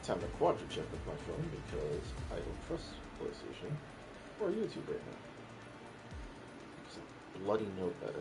time to quadra check with my phone because I don't trust PlayStation or YouTube right now. Because I bloody know better.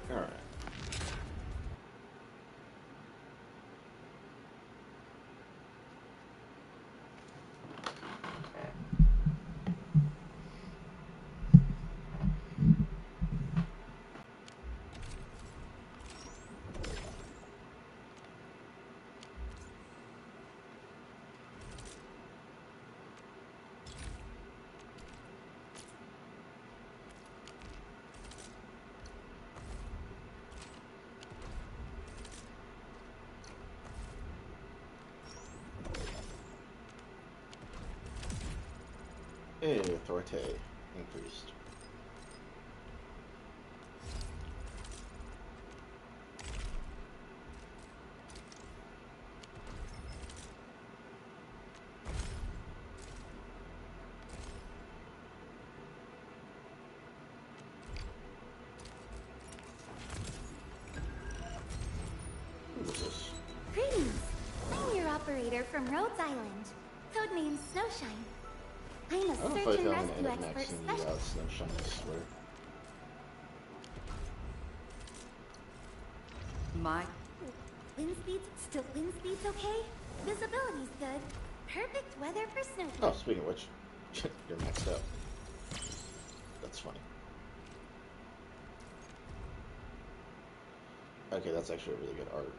Alright. Hey, authority increased. Who is this? Greetings! I'm your operator from Rhodes Island, codenamed Snowshine. I'm a I don't know if search I and found rescue an expert Max in the specialist. Snowshine, I swear. Wind speed's okay? Visibility's good. Perfect weather for snow. Oh, speaking of which, you're maxed out. That's funny. Okay, that's actually a really good art.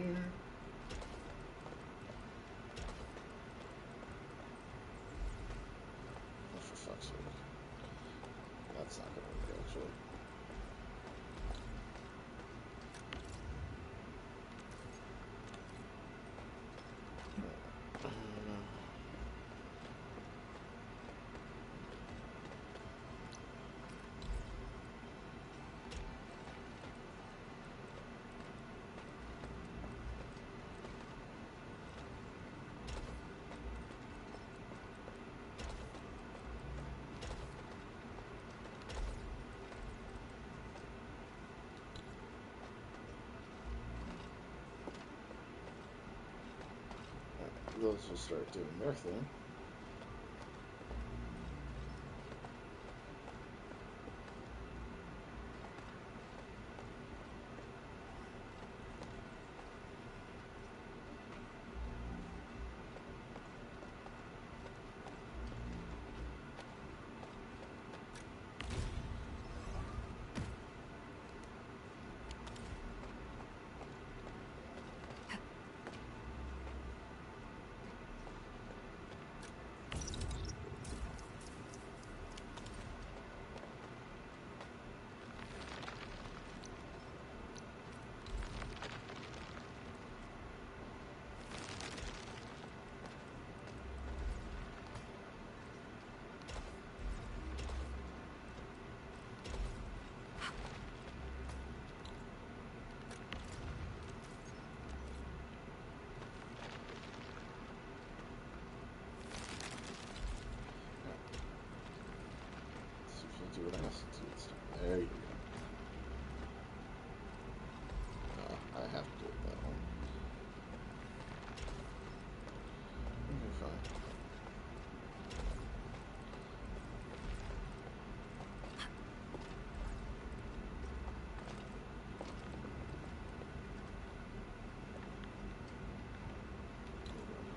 here. Oh, for fuck's sake. That's not gonna work, actually. Those will start doing their thing. Do what I have to do this time. There you go. I have to do it that one. Okay, fine.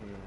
Here.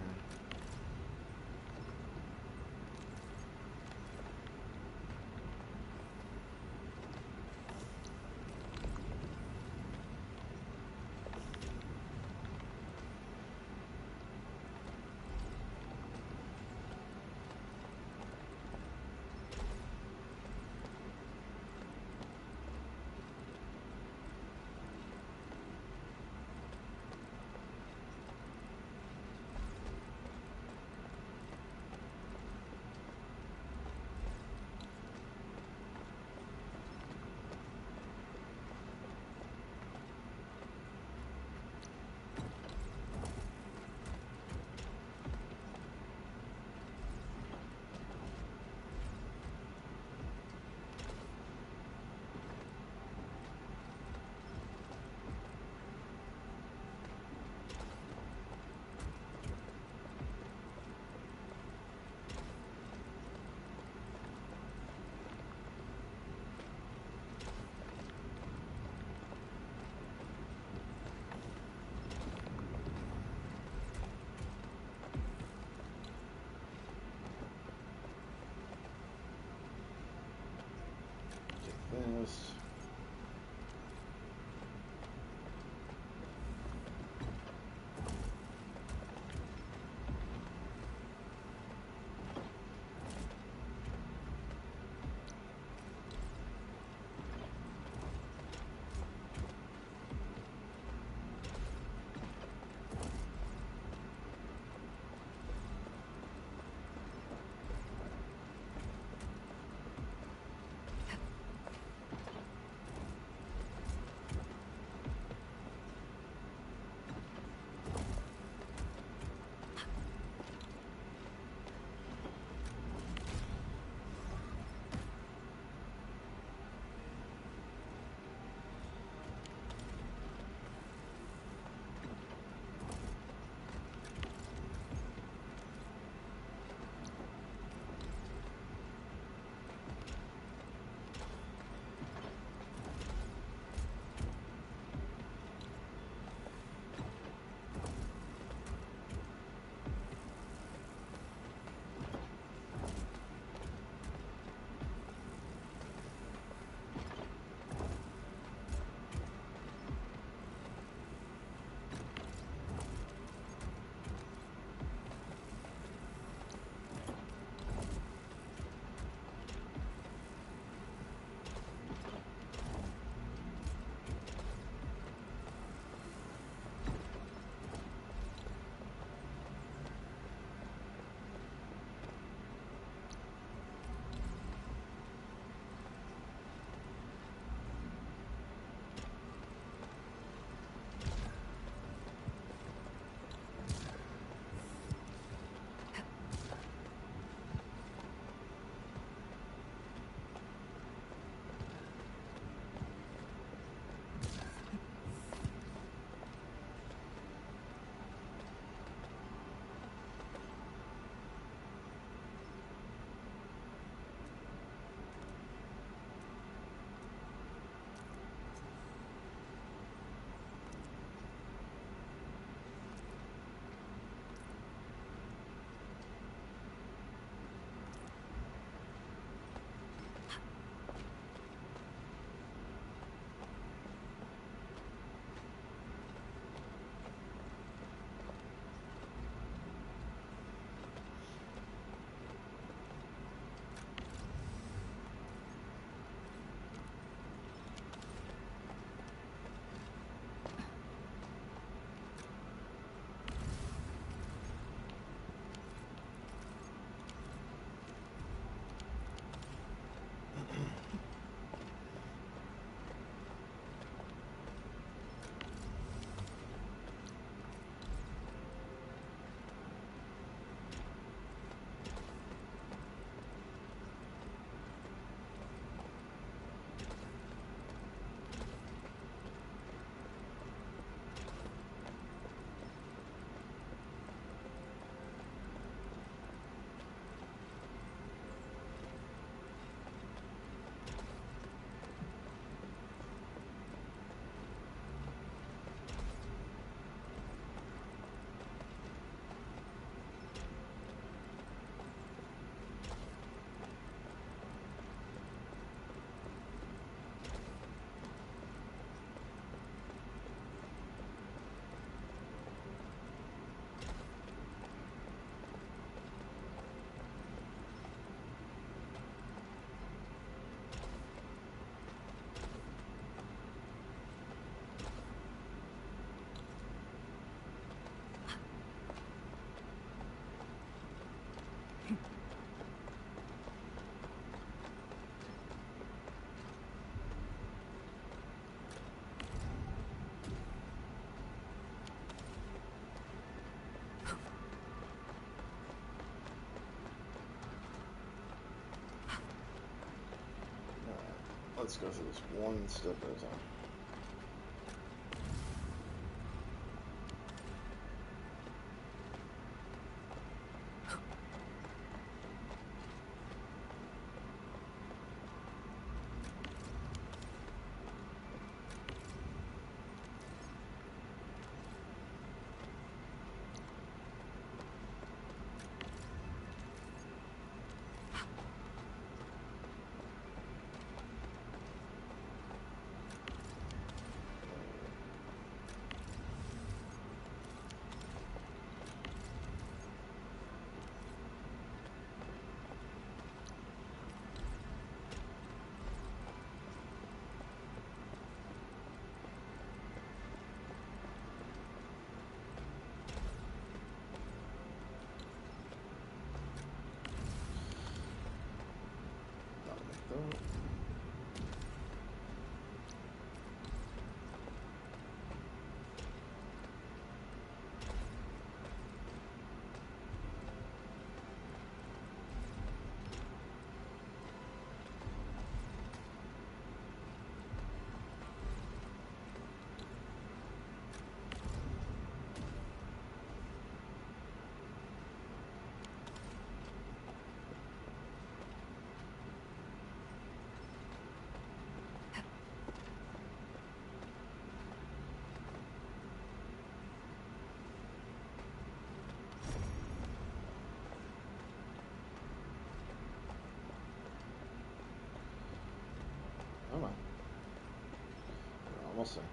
This. Let's go through this one step at a time. Come on. We're almost there.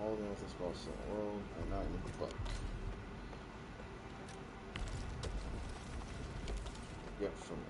All the North spots in the world are not in the book. Get from it.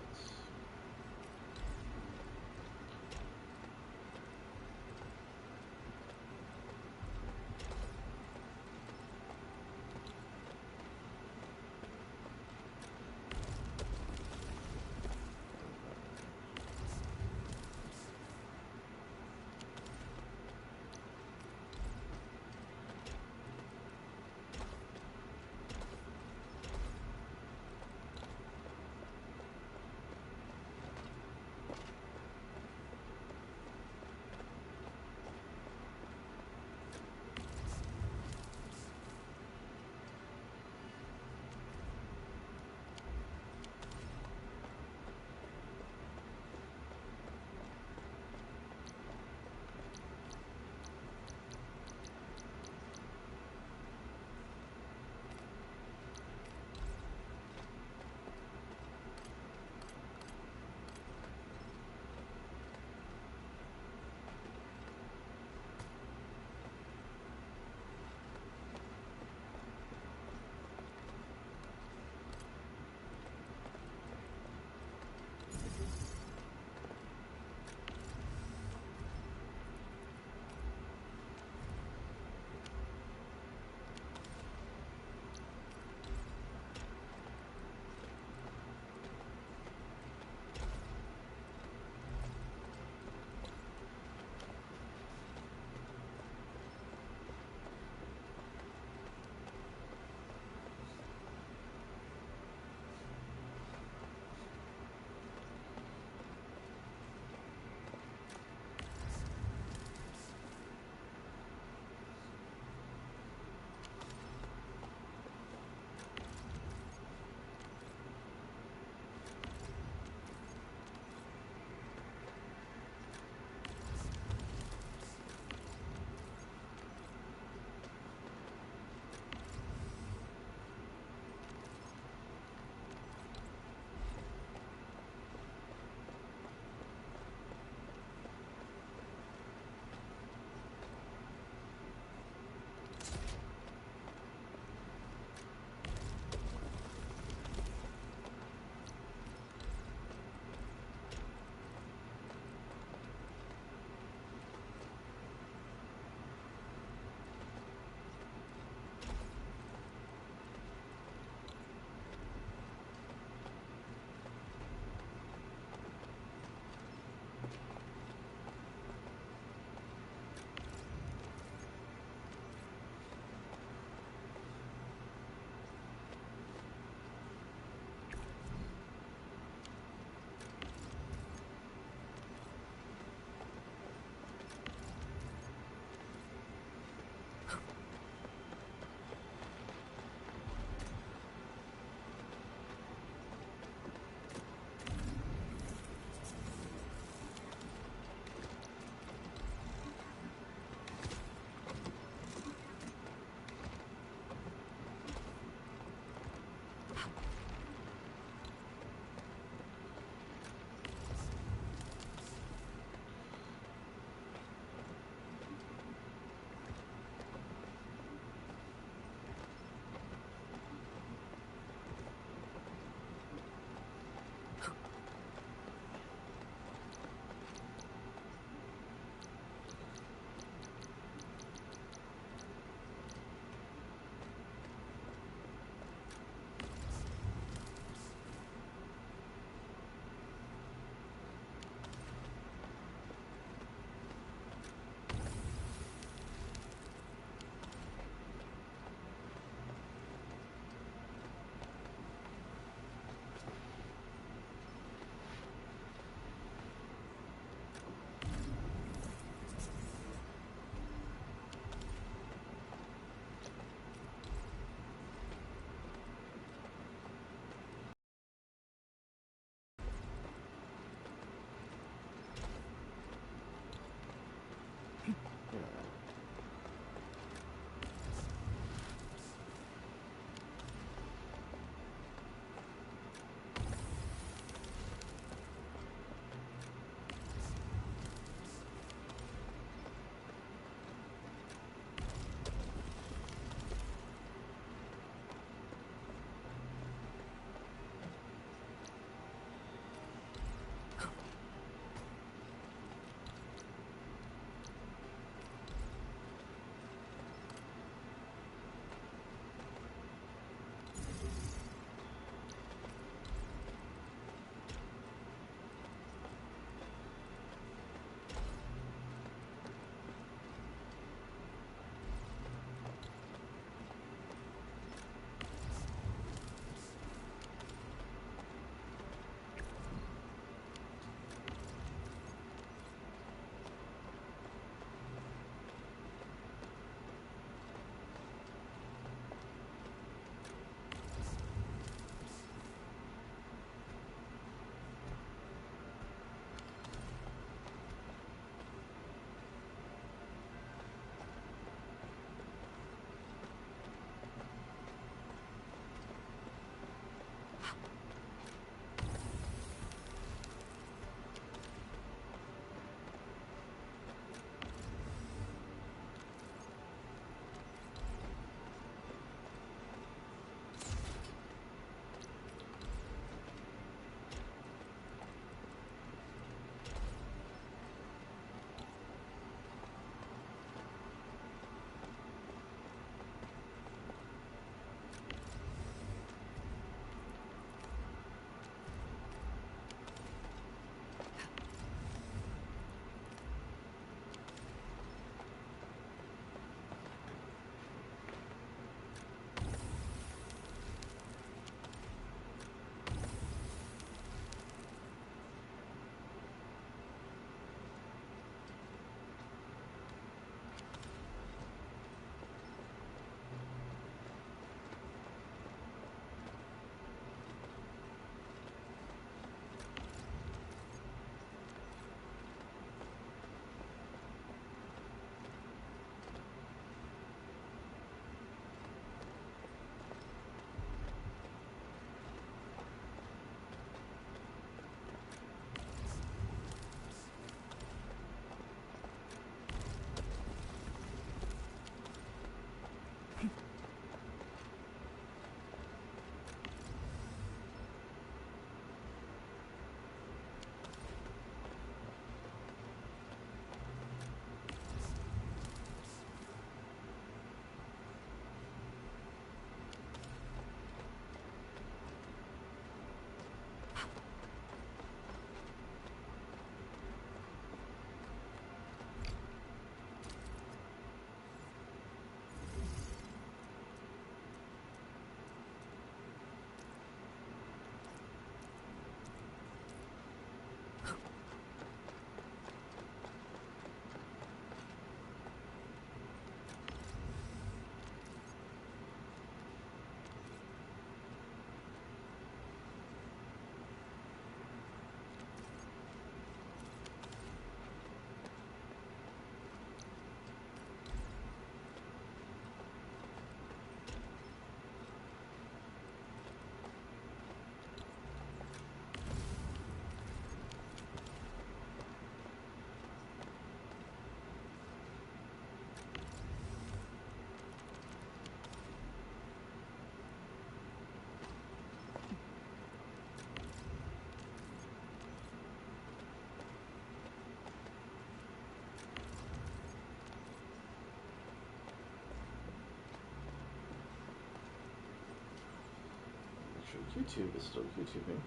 Actually, YouTube is still YouTubing.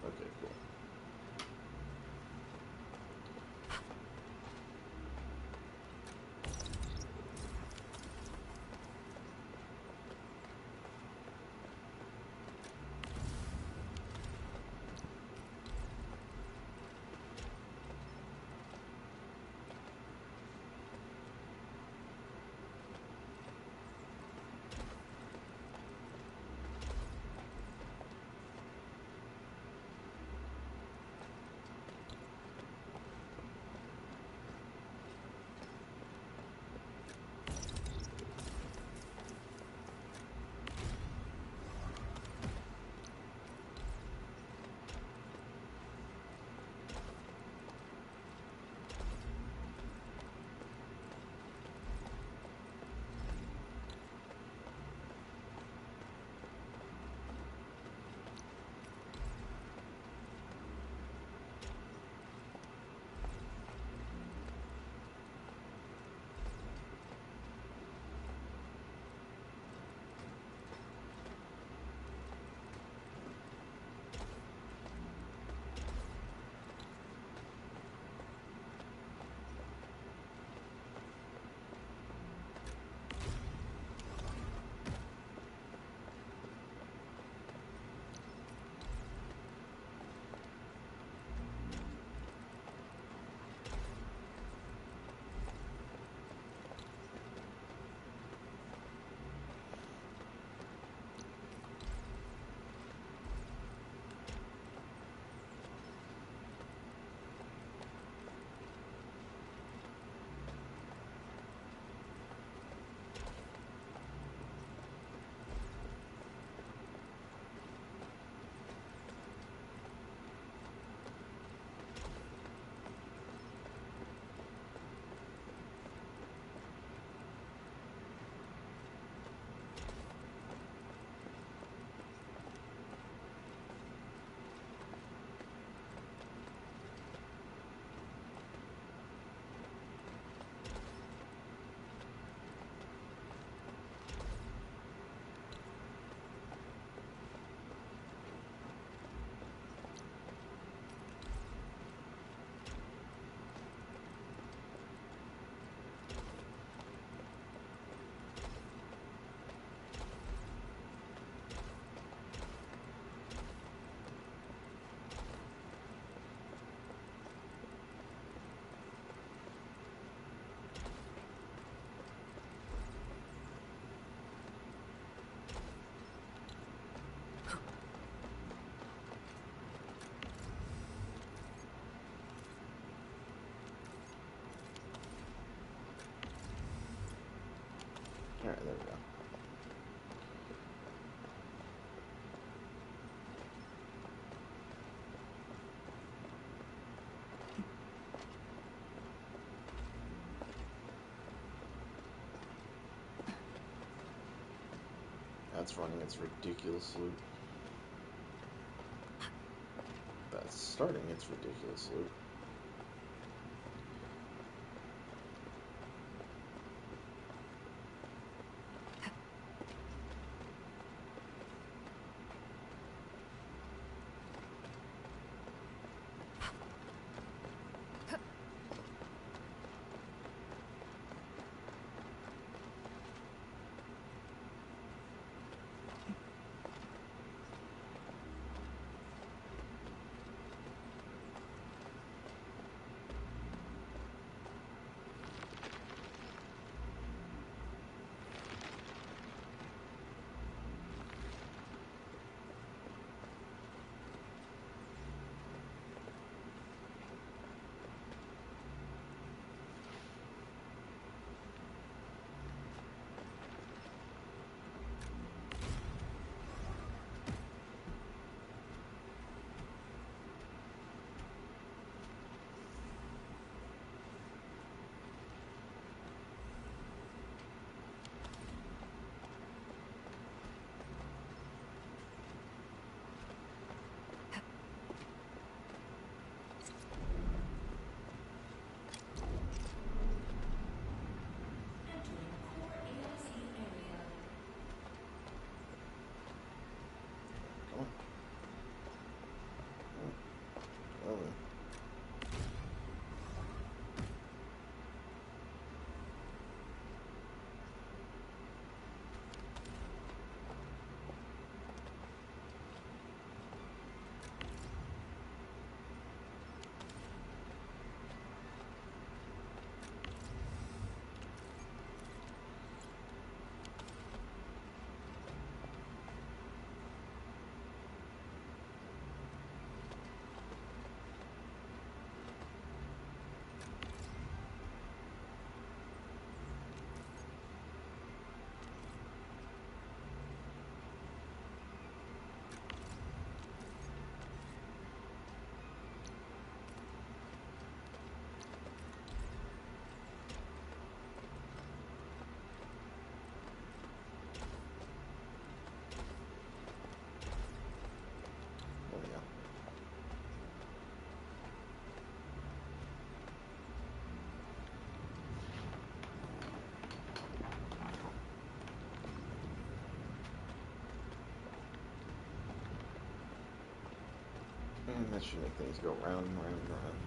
Okay, cool. Alright, there we go. That's running its ridiculous loop. That's starting its ridiculous loop. And that should make things go round and round and round.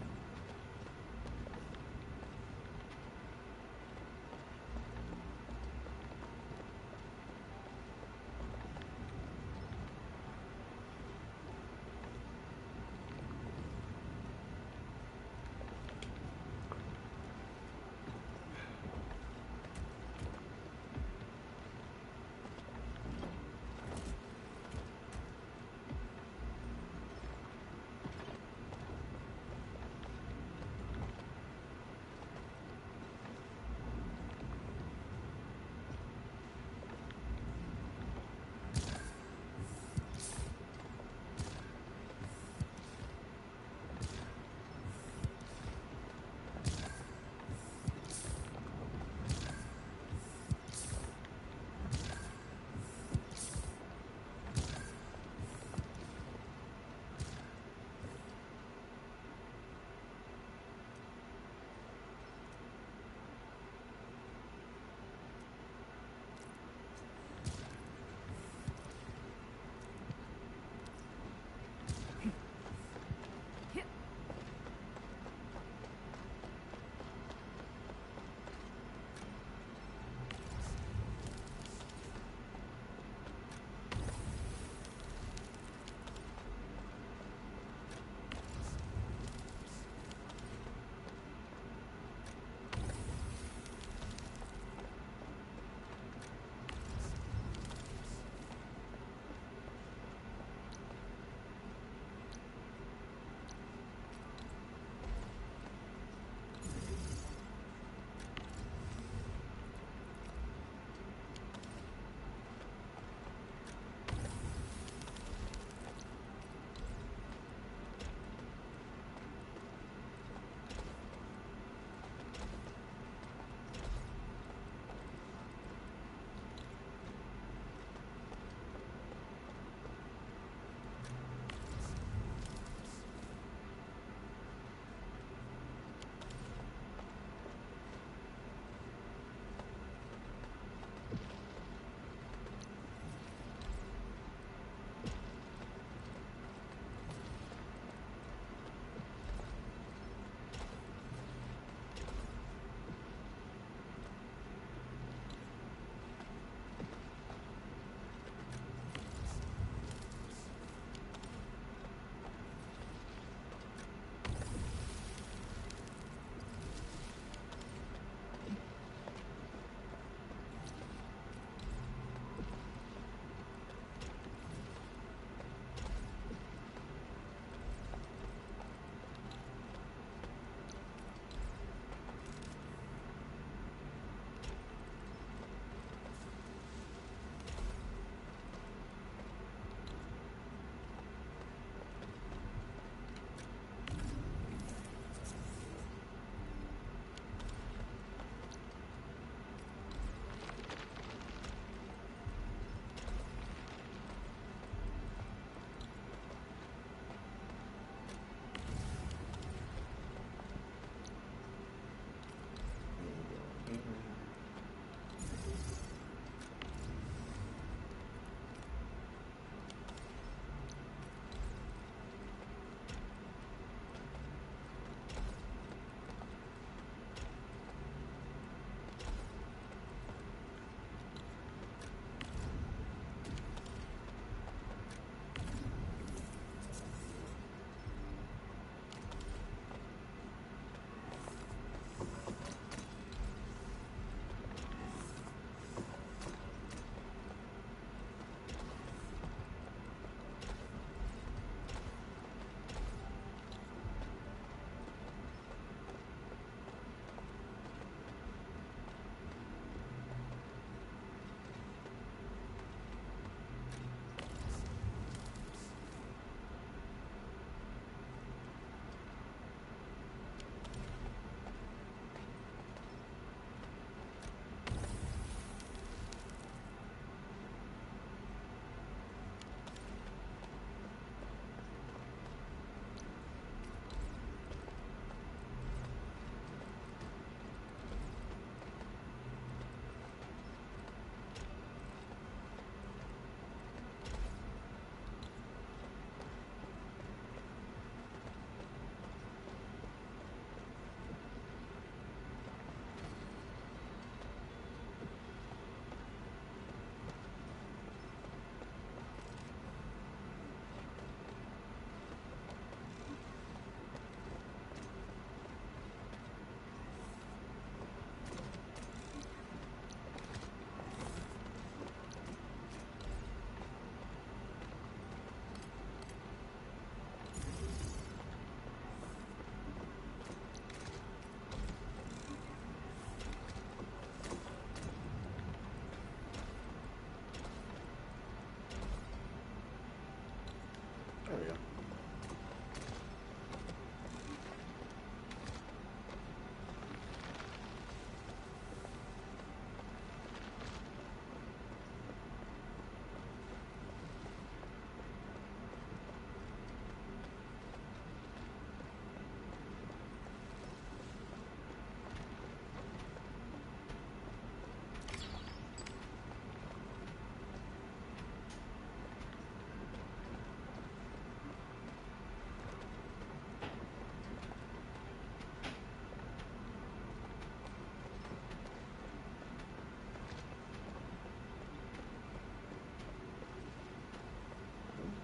There we go.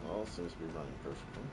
All seems to be running perfectly.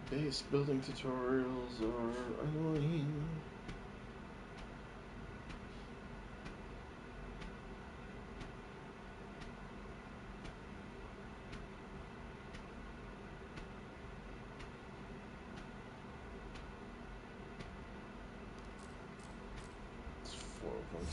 Base building tutorials are annoying. It's 4 of them.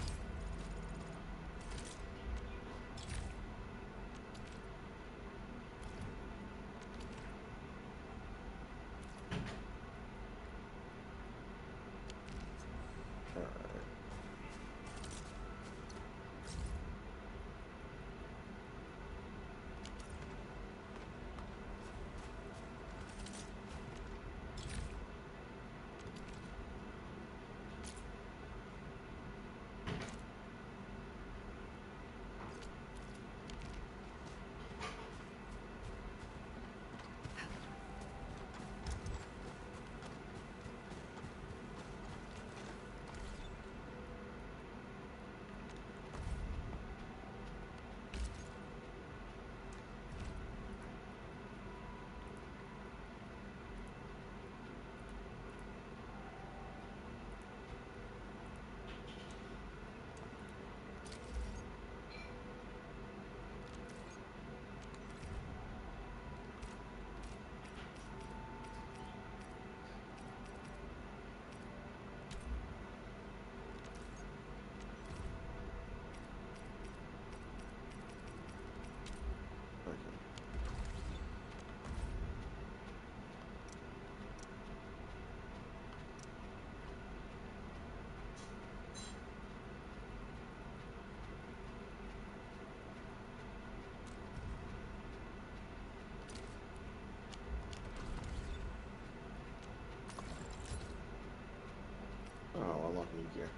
Oh, unlock new gear.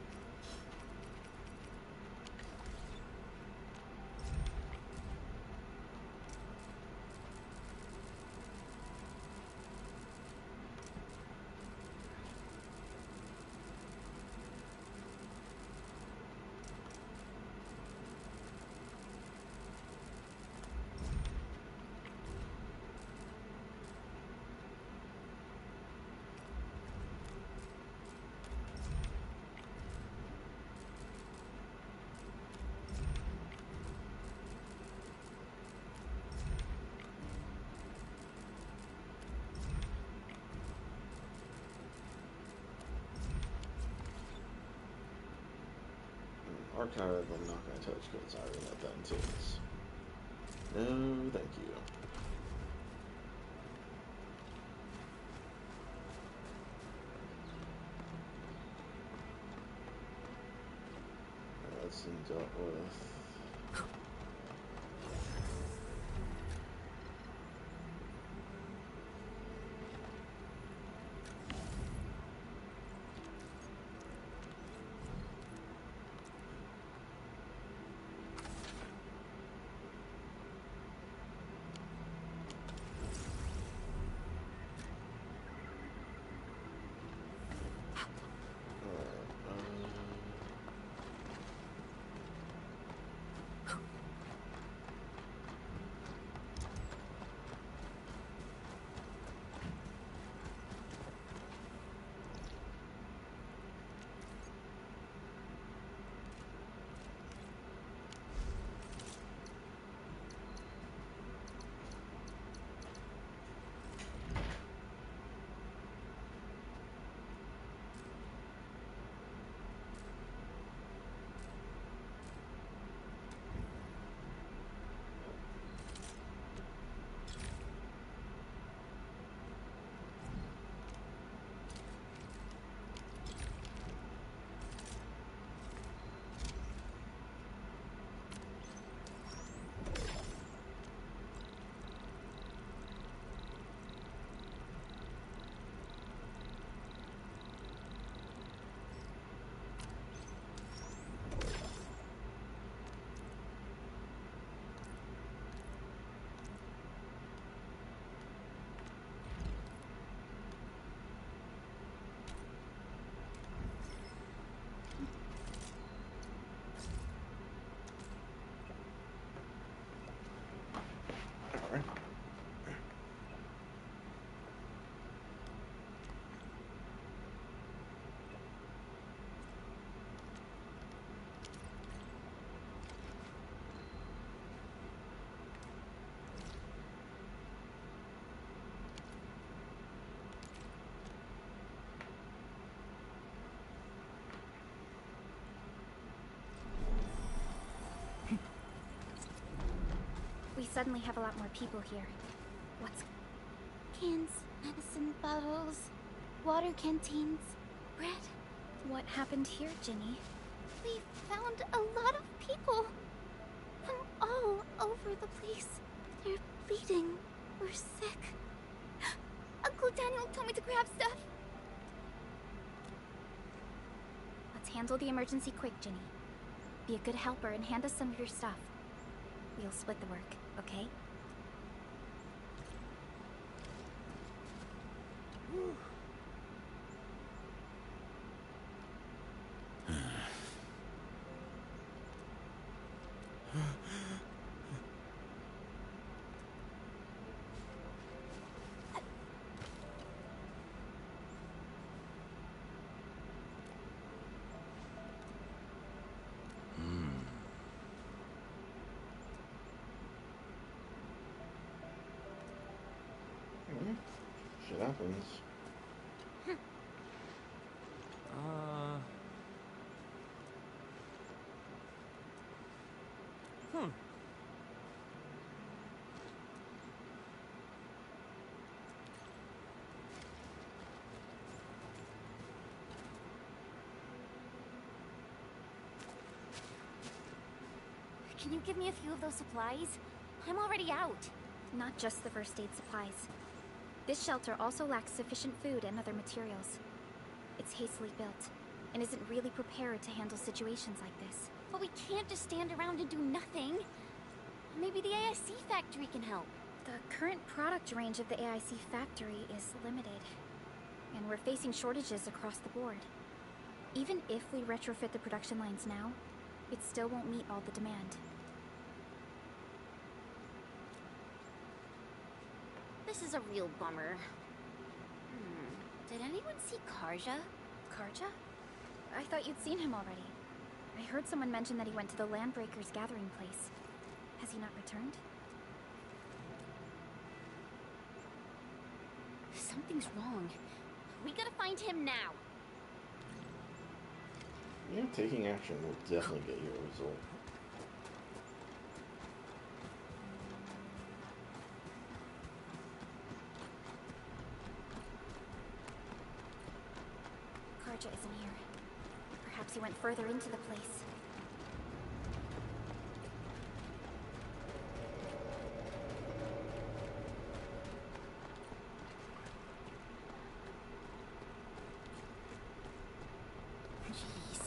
Archive I'm not going to touch because I already know what that entails. No, thank you. That's been dealt with. We suddenly have a lot more people here. What's... Cans, medicine bottles, water canteens, bread. What happened here, Ginny? We found a lot of people from all over the place. They're bleeding or sick. Uncle Daniel told me to grab stuff. Let's handle the emergency quick, Ginny. Be a good helper and hand us some of your stuff. We'll split the work, okay? Shit happens. Can you give me a few of those supplies? I'm already out. Not just the first aid supplies. This shelter also lacks sufficient food and other materials. It's hastily built, and isn't really prepared to handle situations like this. But we can't just stand around and do nothing. Maybe the AIC factory can help. The current product range of the AIC factory is limited, and we're facing shortages across the board. Even if we retrofit the production lines now, it still won't meet all the demand. This is a real bummer. Did anyone see Karja? Karja? I thought you'd seen him already. I heard someone mention that he went to the Landbreakers gathering place. Has he not returned? Something's wrong. We gotta find him now. You know, taking action will definitely get you a result. Karja isn't here. Perhaps he went further into the place. Jeez.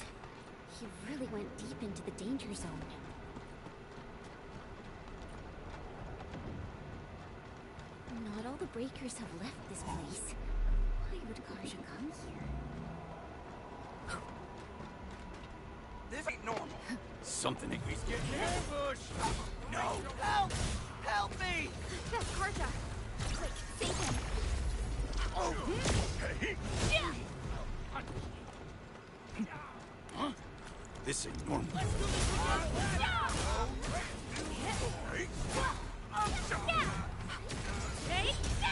He really went deep into the danger zone. Not all the breakers have left this place. Why would Karja come here? This ain't normal. Something ain't. He's getting ambushed. No. Help! Help me! That's Karja! Quick, save him! Oh. Hey. Yeah! Huh? This ain't normal. Yeah! Take this!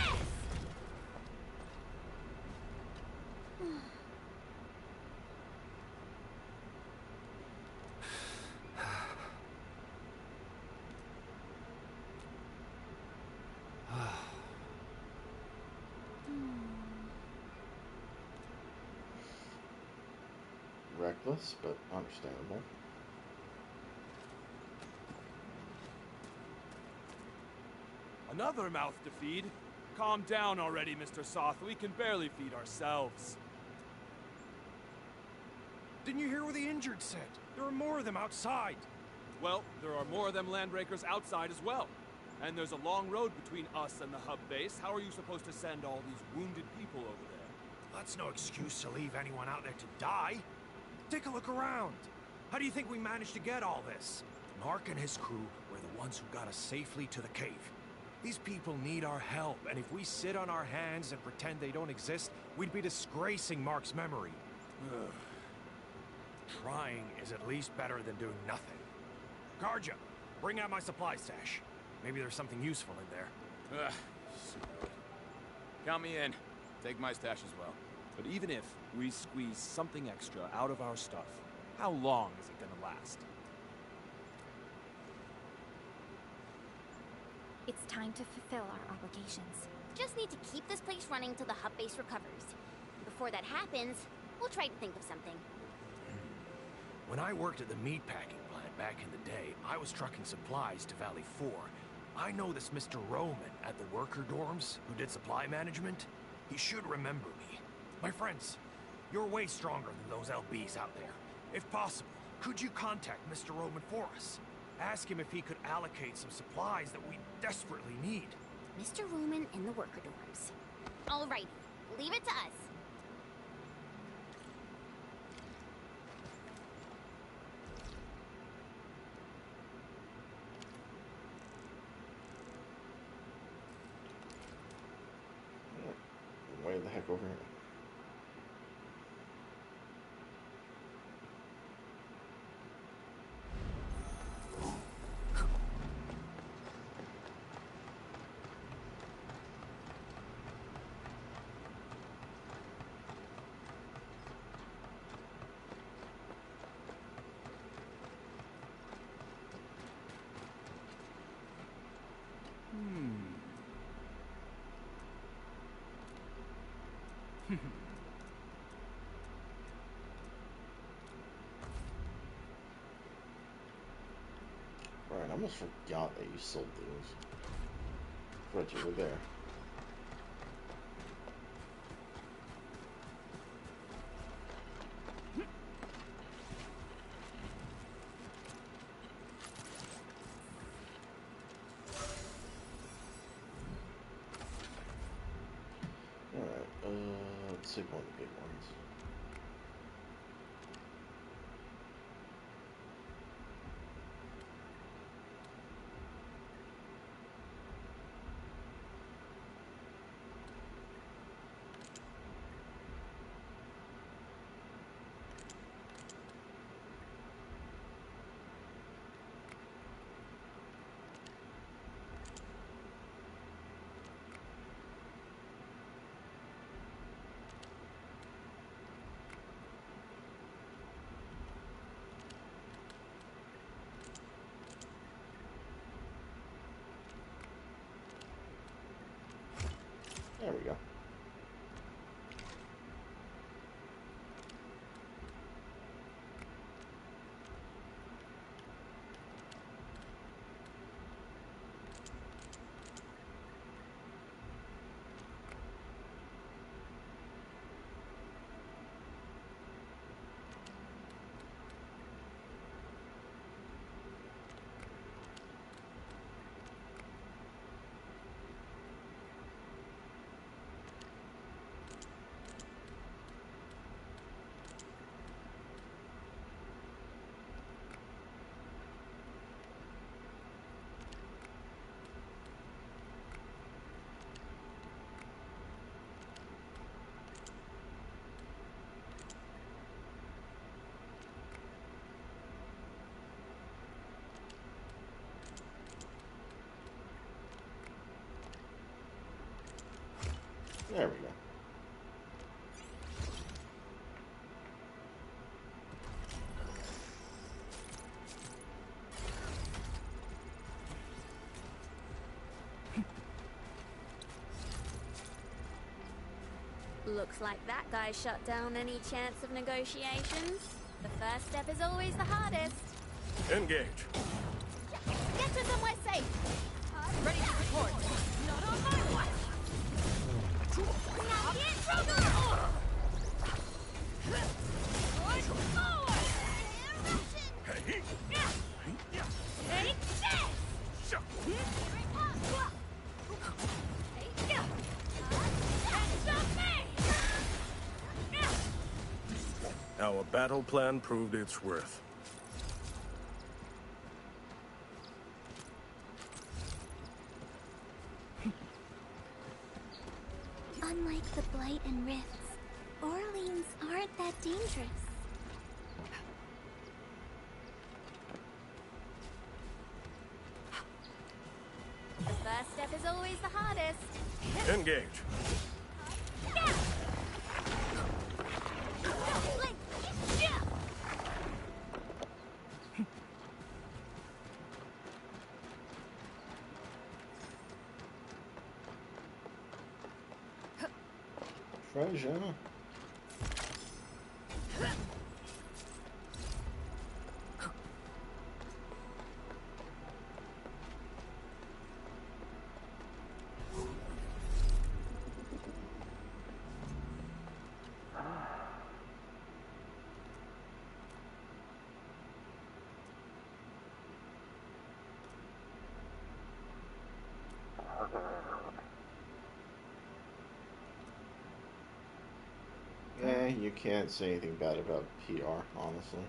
Reckless, but understandable. Another mouth to feed. Calm down already, Mr. Soth. We can barely feed ourselves. Didn't you hear what the injured said? There are more of them outside. Well, there are more of them Landbreakers outside as well. And there's a long road between us and the hub base. How are you supposed to send all these wounded people over there? That's no excuse to leave anyone out there to die. Take a look around. How do you think we managed to get all this? Mark and his crew were the ones who got us safely to the cave. These people need our help, and if we sit on our hands and pretend they don't exist, we'd be disgracing Mark's memory. Ugh. Trying is at least better than doing nothing. Karja, bring out my supply stash. Maybe there's something useful in there. Super. Count me in. Take my stash as well. But even if we squeeze something extra out of our stuff, how long is it gonna last? It's time to fulfill our obligations. Just need to keep this place running till the hub base recovers. Before that happens, we'll try to think of something. When I worked at the meatpacking plant back in the day, I was trucking supplies to Valley 4. I know this Mr. Roman at the worker dorms who did supply management. He should remember me. My friends, you're way stronger than those LBs out there. If possible, could you contact Mr. Roman for us? Ask him if he could allocate some supplies that we desperately need. Mr. Roman in the worker dorms. Alrighty, leave it to us. Way the heck over here. Right, I almost forgot that you sold things. Forgot you were there. Alright, let's take one of the big ones. There we go. There we go. Looks like that guy shut down any chance of negotiations. The first step is always the hardest. Engage. Get to somewhere safe. Ready to report. Not on my watch. Now get trouble. Push forward. Eruption. Take this. Here it comes. Take it. Our battle plan proved its worth. Unlike the Blight and Rifts, Orleans aren't that dangerous. The first step is always the hardest. Engage. treasure. Yeah, you can't say anything bad about PR, honestly.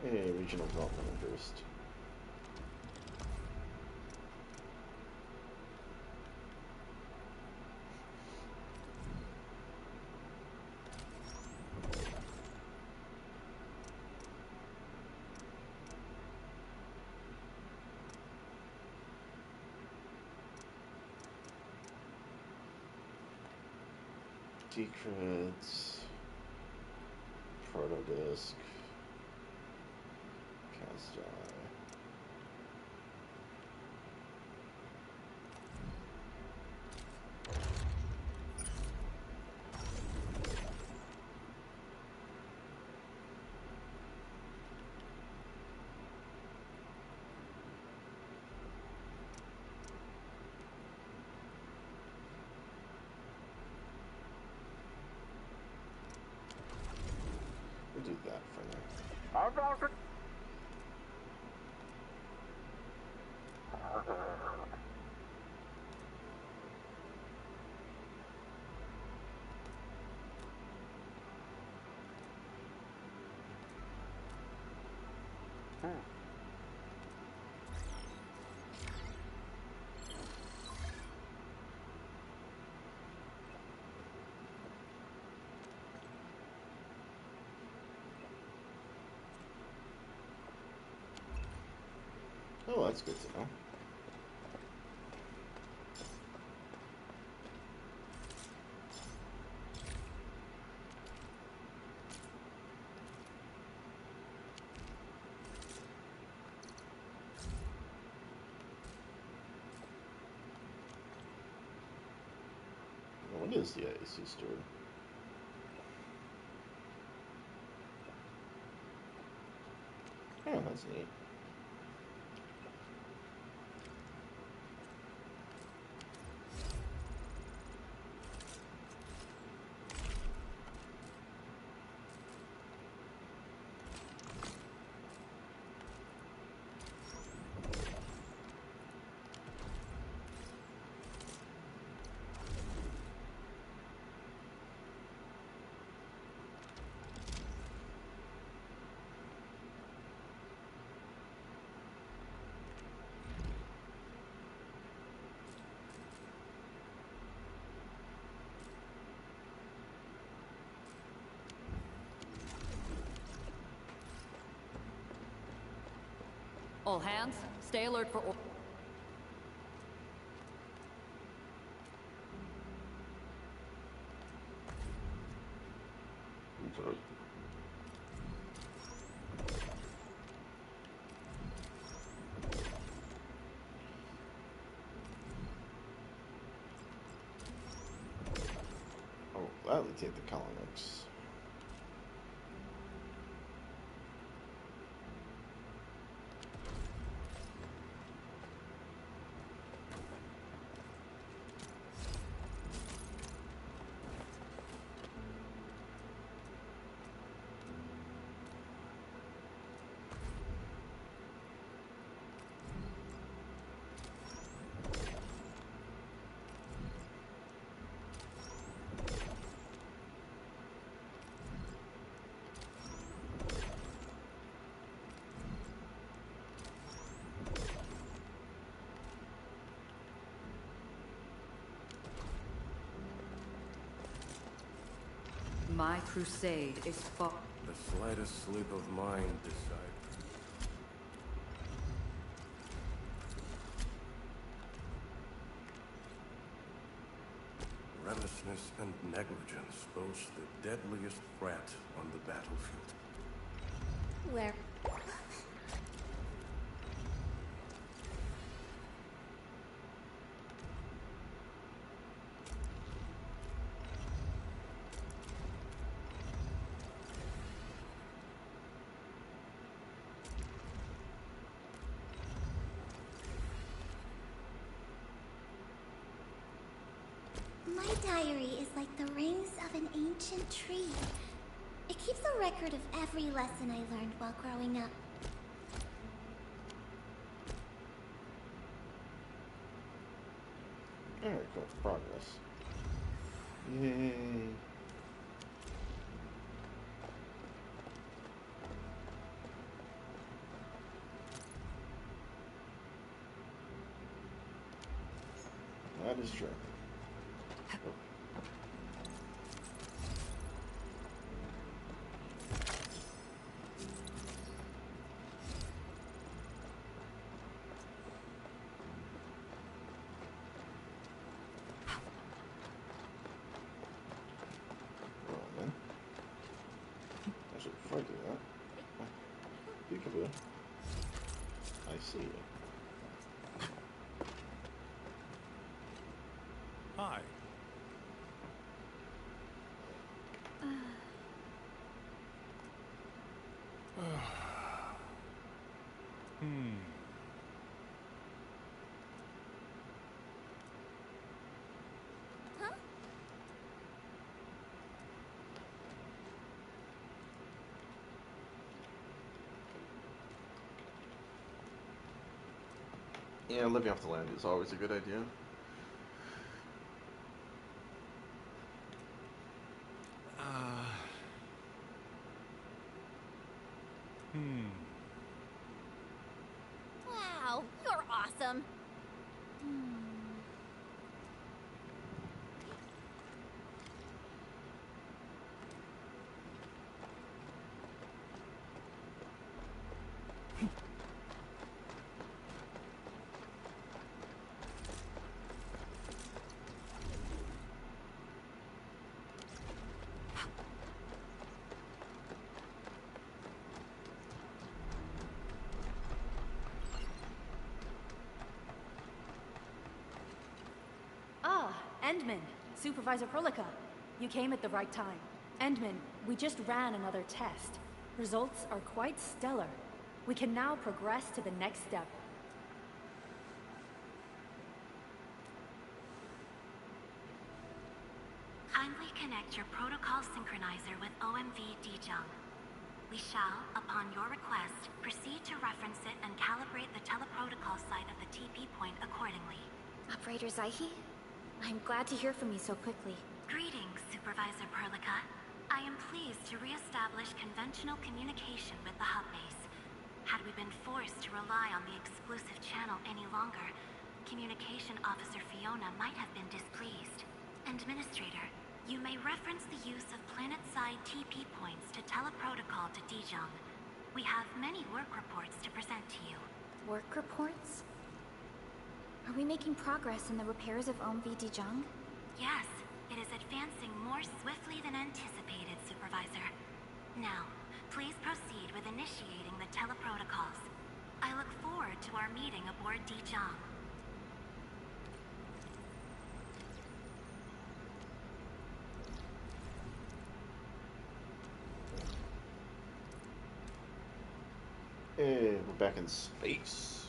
A regional development interest. Decreds, Protodisc, Cast Eye. We'll do that for now. Oh, that's good to know. What is the AC story? Oh, that's neat. All hands, stay alert for... Oh, gladly take the colonics. My crusade is far. The slightest slip of mind decide. Recklessness and negligence pose the deadliest threat on the battlefield. Where? My diary is like the rings of an ancient tree. It keeps a record of every lesson I learned while growing up. Alright, cool. Progress. Yay. That is true. Well then. Actually, before I do that, peekaboo. I see you. Hi. Huh? Yeah, living off the land is always a good idea. Wow, you're awesome. Endman, Supervisor Prolica. You came at the right time. Endman, we just ran another test. Results are quite stellar. We can now progress to the next step. Kindly connect your protocol synchronizer with OMV Dijong. We shall, upon your request, proceed to reference it and calibrate the teleprotocol site of the TP point accordingly. Operator Zaihi? I'm glad to hear from you so quickly. Greetings, Supervisor Perlica. I am pleased to re-establish conventional communication with the hub base. Had we been forced to rely on the exclusive channel any longer, Communication Officer Fiona might have been displeased. Administrator, you may reference the use of planet-side TP points to teleprotocol to Dijong. We have many work reports to present to you. Work reports? Are we making progress in the repairs of OMV Dijong? Yes, it is advancing more swiftly than anticipated, Supervisor. Now, please proceed with initiating the teleprotocols. I look forward to our meeting aboard Dijong. Hey, we're back in space.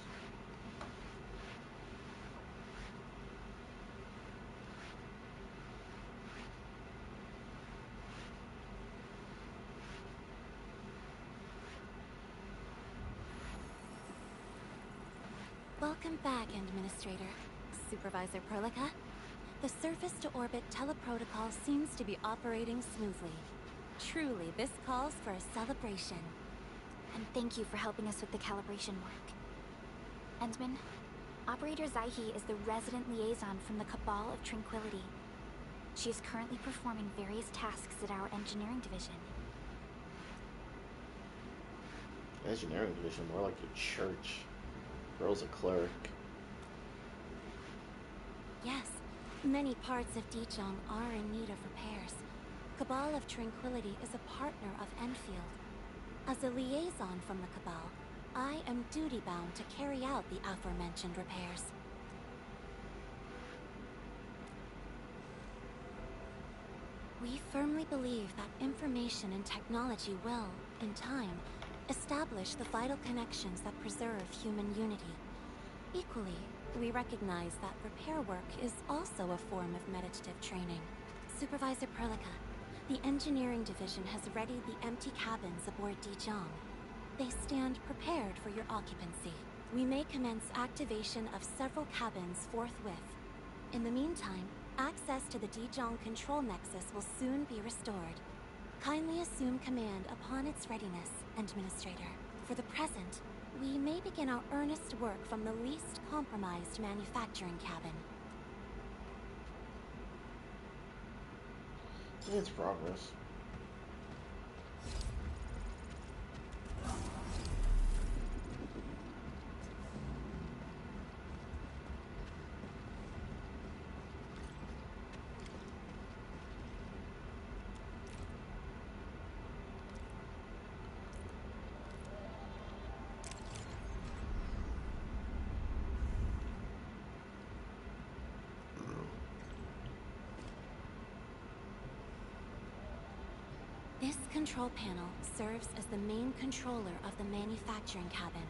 Welcome back, Administrator. Supervisor Perlica. The surface-to-orbit teleprotocol seems to be operating smoothly. Truly, this calls for a celebration. And thank you for helping us with the calibration work. Endman, Operator Zaihi is the resident liaison from the Cabal of Tranquility. She is currently performing various tasks at our engineering division. Engineering division, more like your church. Girl's a clerk. Yes, many parts of Dijong are in need of repairs. Cabal of Tranquility is a partner of Enfield. As a liaison from the Cabal, I am duty-bound to carry out the aforementioned repairs. We firmly believe that information and technology will, in time, establish the vital connections that preserve human unity. Equally, we recognize that repair work is also a form of meditative training. Supervisor Perlica, the engineering division has readied the empty cabins aboard Dijong. They stand prepared for your occupancy. We may commence activation of several cabins forthwith. In the meantime, access to the Dijong control nexus will soon be restored. Kindly assume command upon its readiness, Administrator. For the present, we may begin our earnest work from the least compromised manufacturing cabin. It's progress. This control panel serves as the main controller of the manufacturing cabin.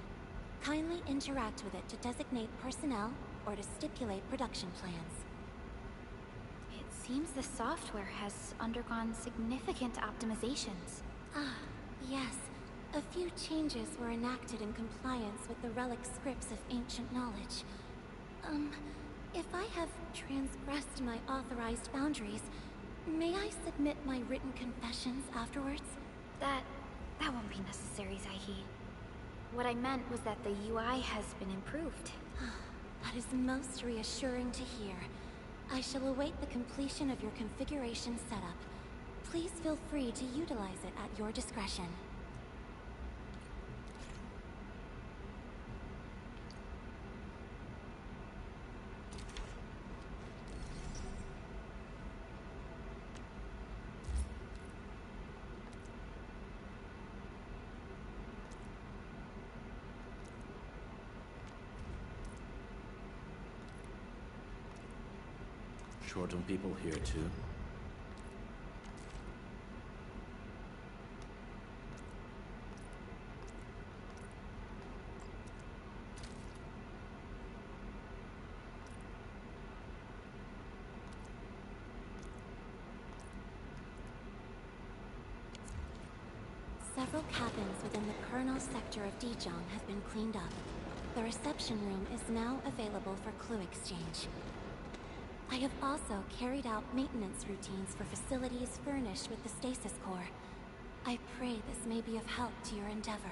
Kindly interact with it to designate personnel or to stipulate production plans. It seems the software has undergone significant optimizations. Ah, yes. A few changes were enacted in compliance with the relic scripts of ancient knowledge. If I have transgressed my authorized boundaries, may I submit my written confessions afterwards? That won't be necessary, Zaihi. What I meant was that the UI has been improved. That is most reassuring to hear. I shall await the completion of your configuration setup. Please feel free to utilize it at your discretion. Short on people here, too. Several cabins within the kernel sector of Dijong have been cleaned up. The reception room is now available for clue exchange. I have also carried out maintenance routines for facilities furnished with the stasis core. I pray this may be of help to your endeavor.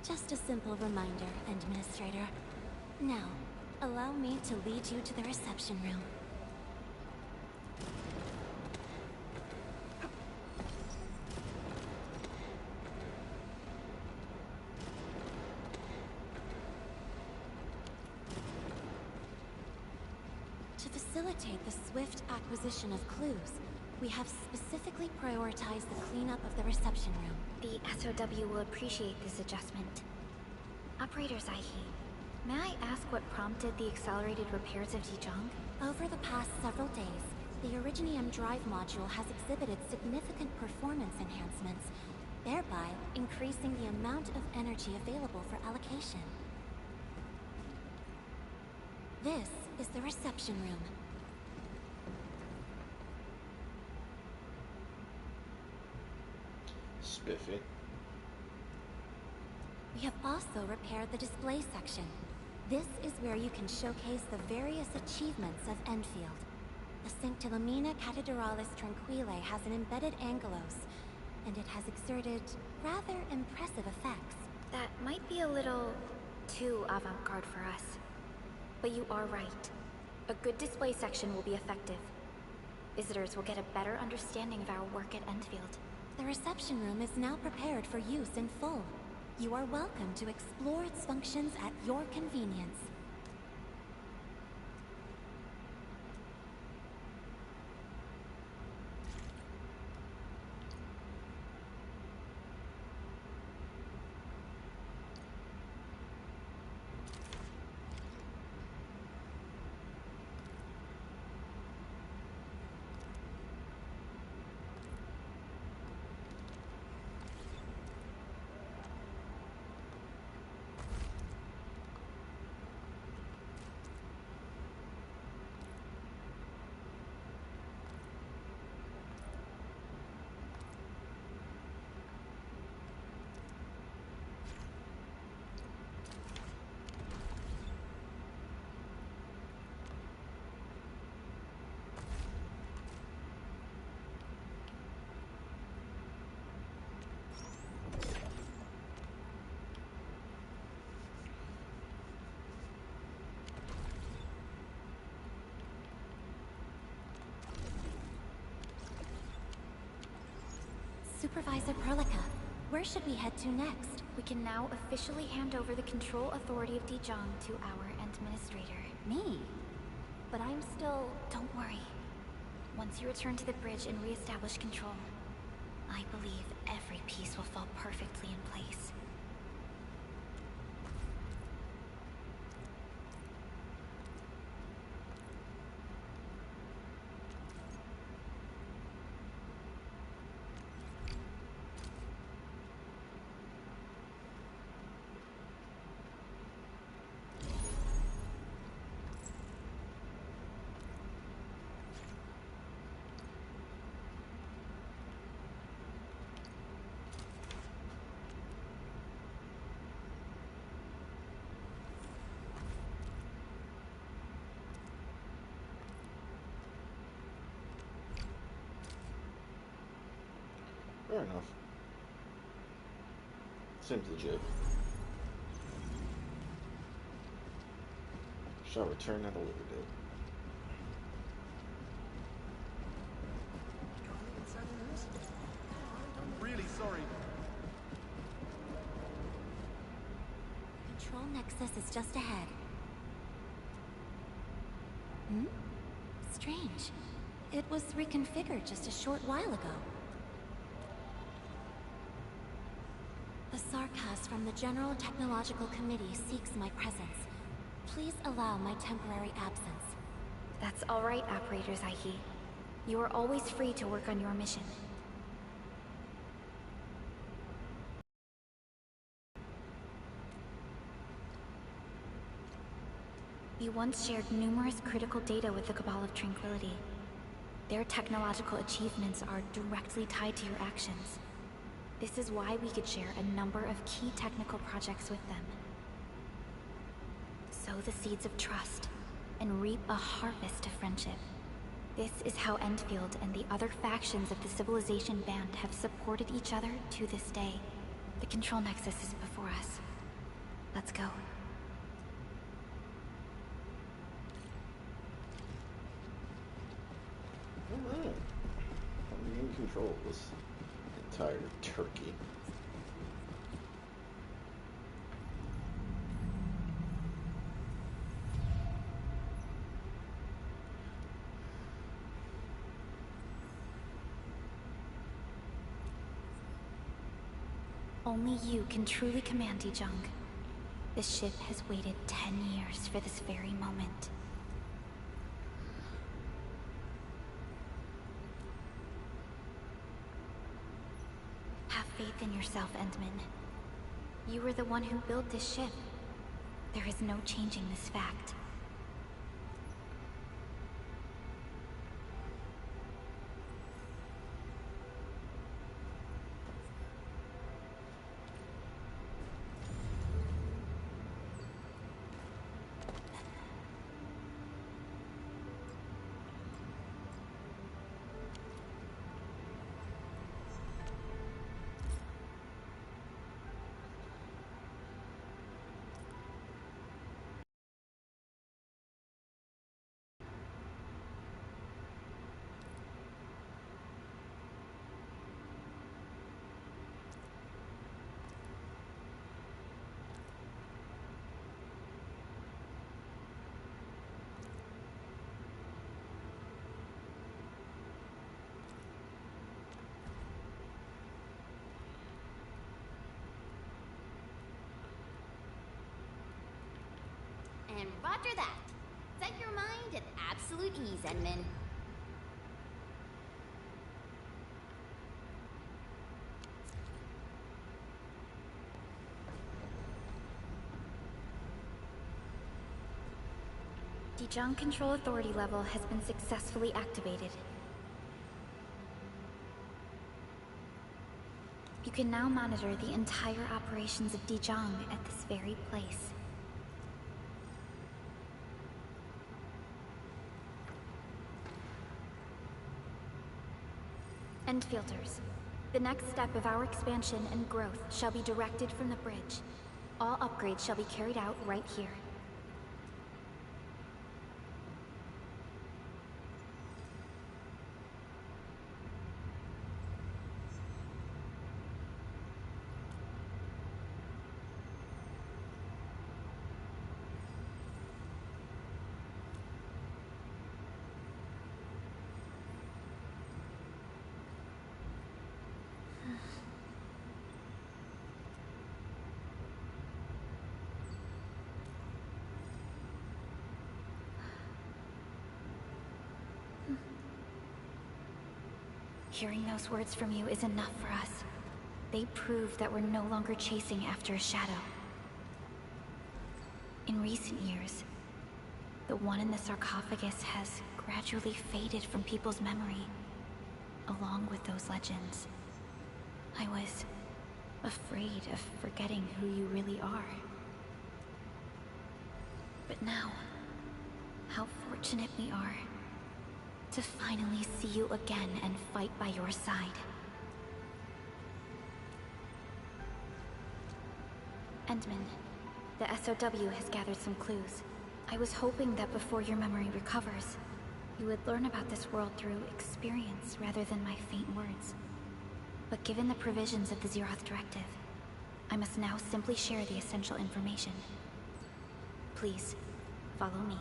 Just a simple reminder, Administrator. Now, allow me to lead you to the reception room. To facilitate the swift acquisition of clues, we have specifically prioritized the cleanup of the reception room. The SOW will appreciate this adjustment. Operator Zaihi, may I ask what prompted the accelerated repairs of Dijong? Over the past several days, the Originium drive module has exhibited significant performance enhancements, thereby increasing the amount of energy available for allocation. This is the reception room. Spiffy. We have also repaired the display section. This is where you can showcase the various achievements of Enfield. The Sanctilumina Cathedralis Tranquile has an embedded angelos, and it has exerted rather impressive effects. That might be a little too avant-garde for us. But you are right. A good display section will be effective. Visitors will get a better understanding of our work at Enfield. The reception room is now prepared for use in full. You are welcome to explore its functions at your convenience. Supervisor Perlica, where should we head to next? We can now officially hand over the control authority of Dijon to our administrator. Me? But I'm still... Don't worry. Once you return to the bridge and re-establish control, I believe every piece will fall perfectly in place. Fair enough. Seems legit. Shall return at a later date. I'm really sorry. Control Nexus is just ahead. Hmm? Strange. It was reconfigured just a short while ago. The Sarkas from the General Technological Committee seeks my presence. Please allow my temporary absence. That's all right, Operator Zaihi. You are always free to work on your mission. You once shared numerous critical data with the Cabal of Tranquility. Their technological achievements are directly tied to your actions. This is why we could share a number of key technical projects with them. Sow the seeds of trust, and reap a harvest of friendship. This is how Enfield and the other factions of the Civilization Band have supported each other to this day. The Control Nexus is before us. Let's go. Alright. I'm in control of this entire turkey. Only you can truly command Dijon. This ship has waited 10 years for this very moment. Have faith in yourself, Endman. You were the one who built this ship. There is no changing this fact. roger that. Set your mind at absolute ease, Edmund. Dijon Control Authority level has been successfully activated. You can now monitor the entire operations of Dijon at this very place. End filters. The next step of our expansion and growth shall be directed from the bridge. All upgrades shall be carried out right here. Hearing those words from you is enough for us. They prove that we're no longer chasing after a shadow. In recent years, the one in the sarcophagus has gradually faded from people's memory, along with those legends. I was afraid of forgetting who you really are. But now, how fortunate we are to finally see you again and fight by your side. Endman, the SOW has gathered some clues. I was hoping that before your memory recovers, you would learn about this world through experience rather than my faint words. But given the provisions of the Zeroth Directive, I must now simply share the essential information. Please, follow me.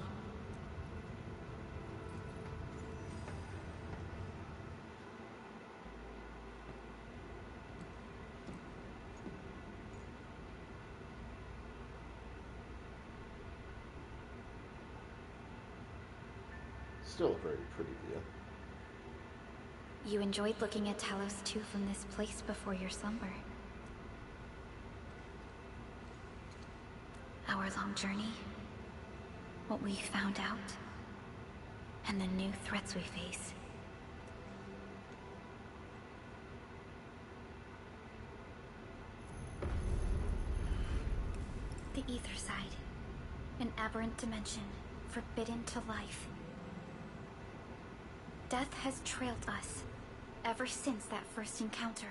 Still a very pretty view. You enjoyed looking at Talos 2 from this place before your slumber. Our long journey, what we found out, and the new threats we face. The Ether Side, an aberrant dimension, forbidden to life. Death has trailed us ever since that first encounter.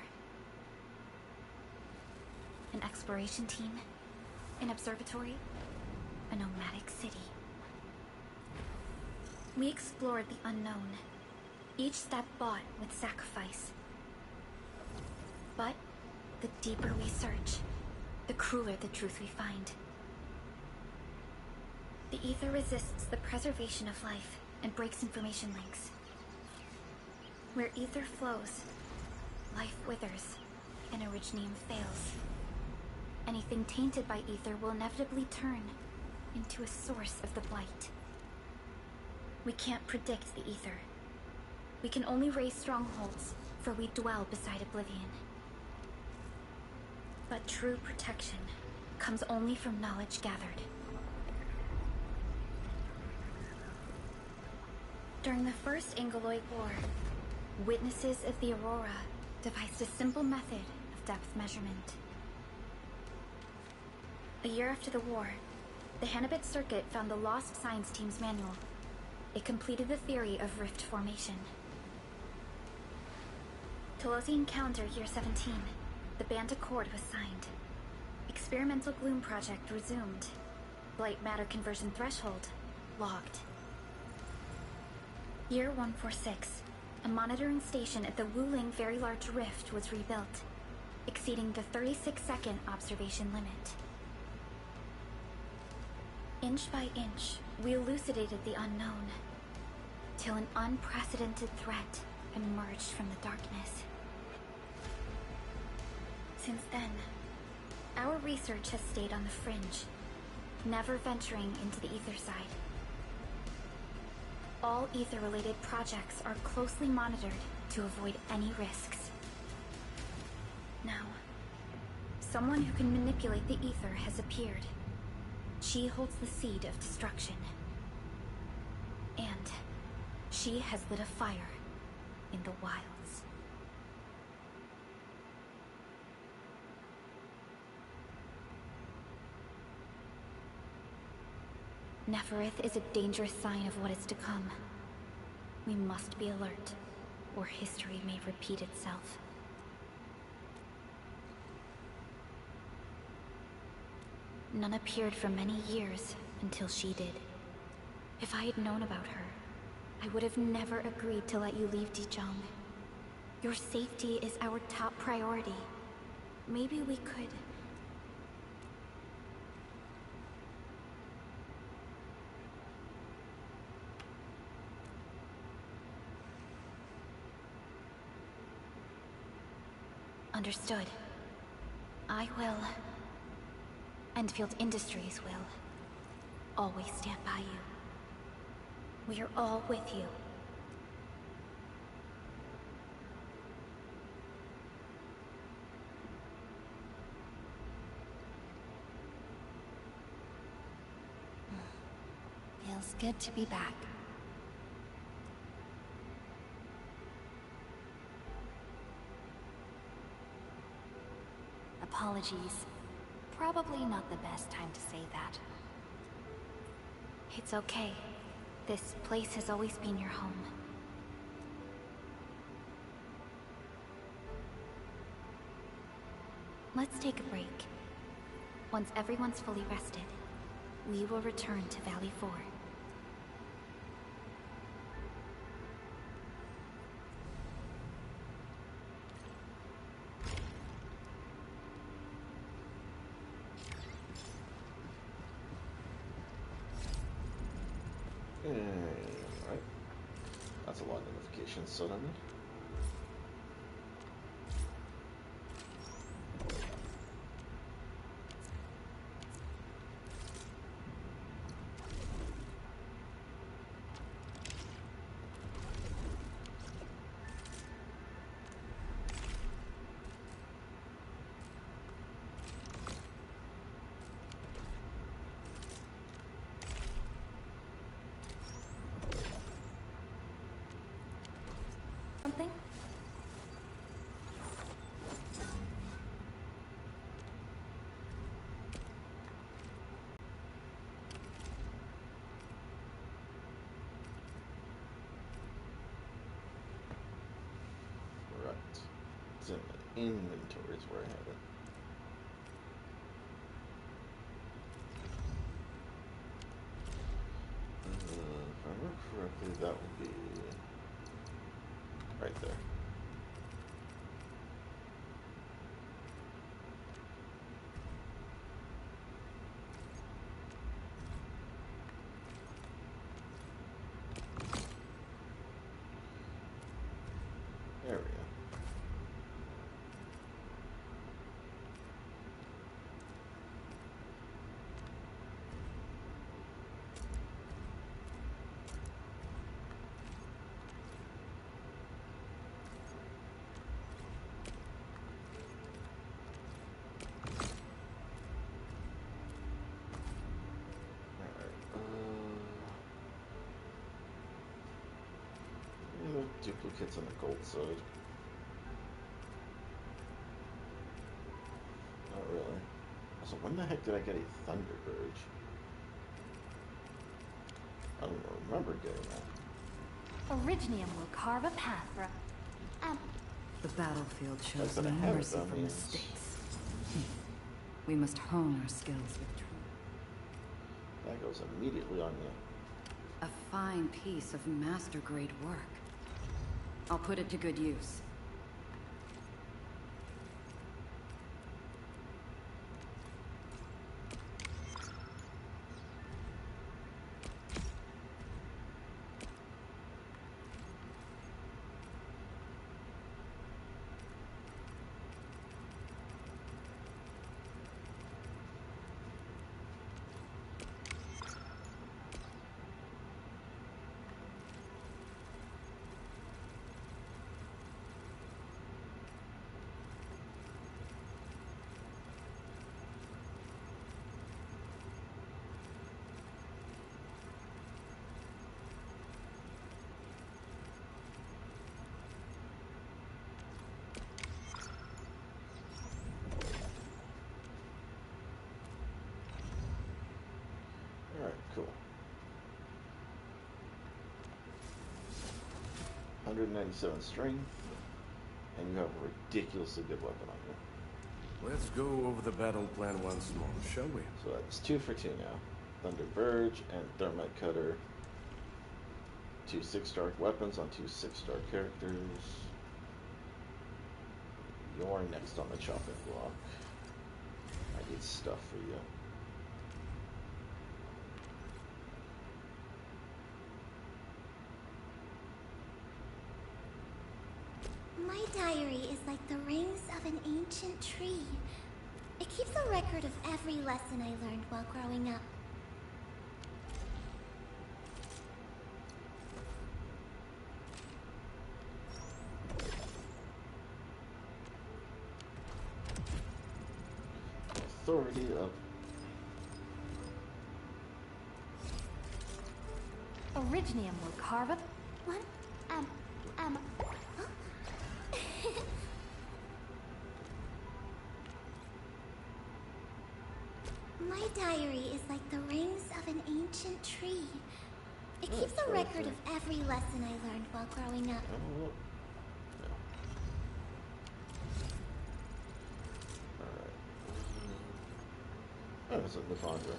An exploration team, an observatory, a nomadic city. We explored the unknown, each step bought with sacrifice. But the deeper we search, the crueler the truth we find. The Ether resists the preservation of life and breaks information links. Where Ether flows, life withers, and Originium fails. Anything tainted by Ether will inevitably turn into a source of the Blight. We can't predict the Ether. We can only raise strongholds, for we dwell beside Oblivion. But true protection comes only from knowledge gathered. During the First Angoloid War, witnesses of the Aurora devised a simple method of depth measurement. A year after the war, the Hannibit Circuit found the Lost Science Team's manual. It completed the theory of rift formation. Tolosi encounter year 17. The Band Accord was signed. Experimental Gloom project resumed. Blight matter conversion threshold logged. Year 146. A monitoring station at the Wuling Very Large Rift was rebuilt, exceeding the 36-second observation limit. Inch by inch, we elucidated the unknown, till an unprecedented threat emerged from the darkness. Since then, our research has stayed on the fringe. never venturing into the ether side. All ether-related projects are closely monitored to avoid any risks. Now, someone who can manipulate the ether has appeared. She holds the seed of destruction. And she has lit a fire in the wilds. Neferith is a dangerous sign of what is to come. We must be alert, or history may repeat itself. None appeared for many years until she did. If I had known about her, I would have never agreed to let you leave Dijon. Your safety is our top priority. Maybe we could... Understood. I will. Enfield Industries will. Always stand by you. We are all with you. Feels good to be back. Apologies. Probably not the best time to say that. It's okay. This place has always been your home. Let's take a break. Once everyone's fully rested, we will return to Valley 4. Alright. That's a lot of notifications suddenly. Something? Right. It's in the inventory is where I have it. If I remember correctly, that would be right there. There we go. Duplicates on the gold side. Not really. So when the heck did I get a Thunderbird? I don't remember getting that. Orignium will carve a path for... The battlefield Like shows that no I have it, mercy that for means- mistakes. We must hone our skills with truth. That goes immediately on you. A fine piece of master-grade work. I'll put it to good use. Alright, cool. 197 strength, and you have a ridiculously good weapon on you. Let's go over the battle plan once more, shall we? So that's 2 for 2 now. Thunder Verge and Thermite Cutter. 2 6-star weapons on 2 6-star characters. You're next on the chopping block. I need stuff for you. My diary is like the rings of an ancient tree. It keeps a record of every lesson I learned while growing up. Authority up. Originium will carve up. What? My diary is like the rings of an ancient tree. It keeps a record of every lesson I learned while growing up. No. Alright. Oh, it's a Navandra.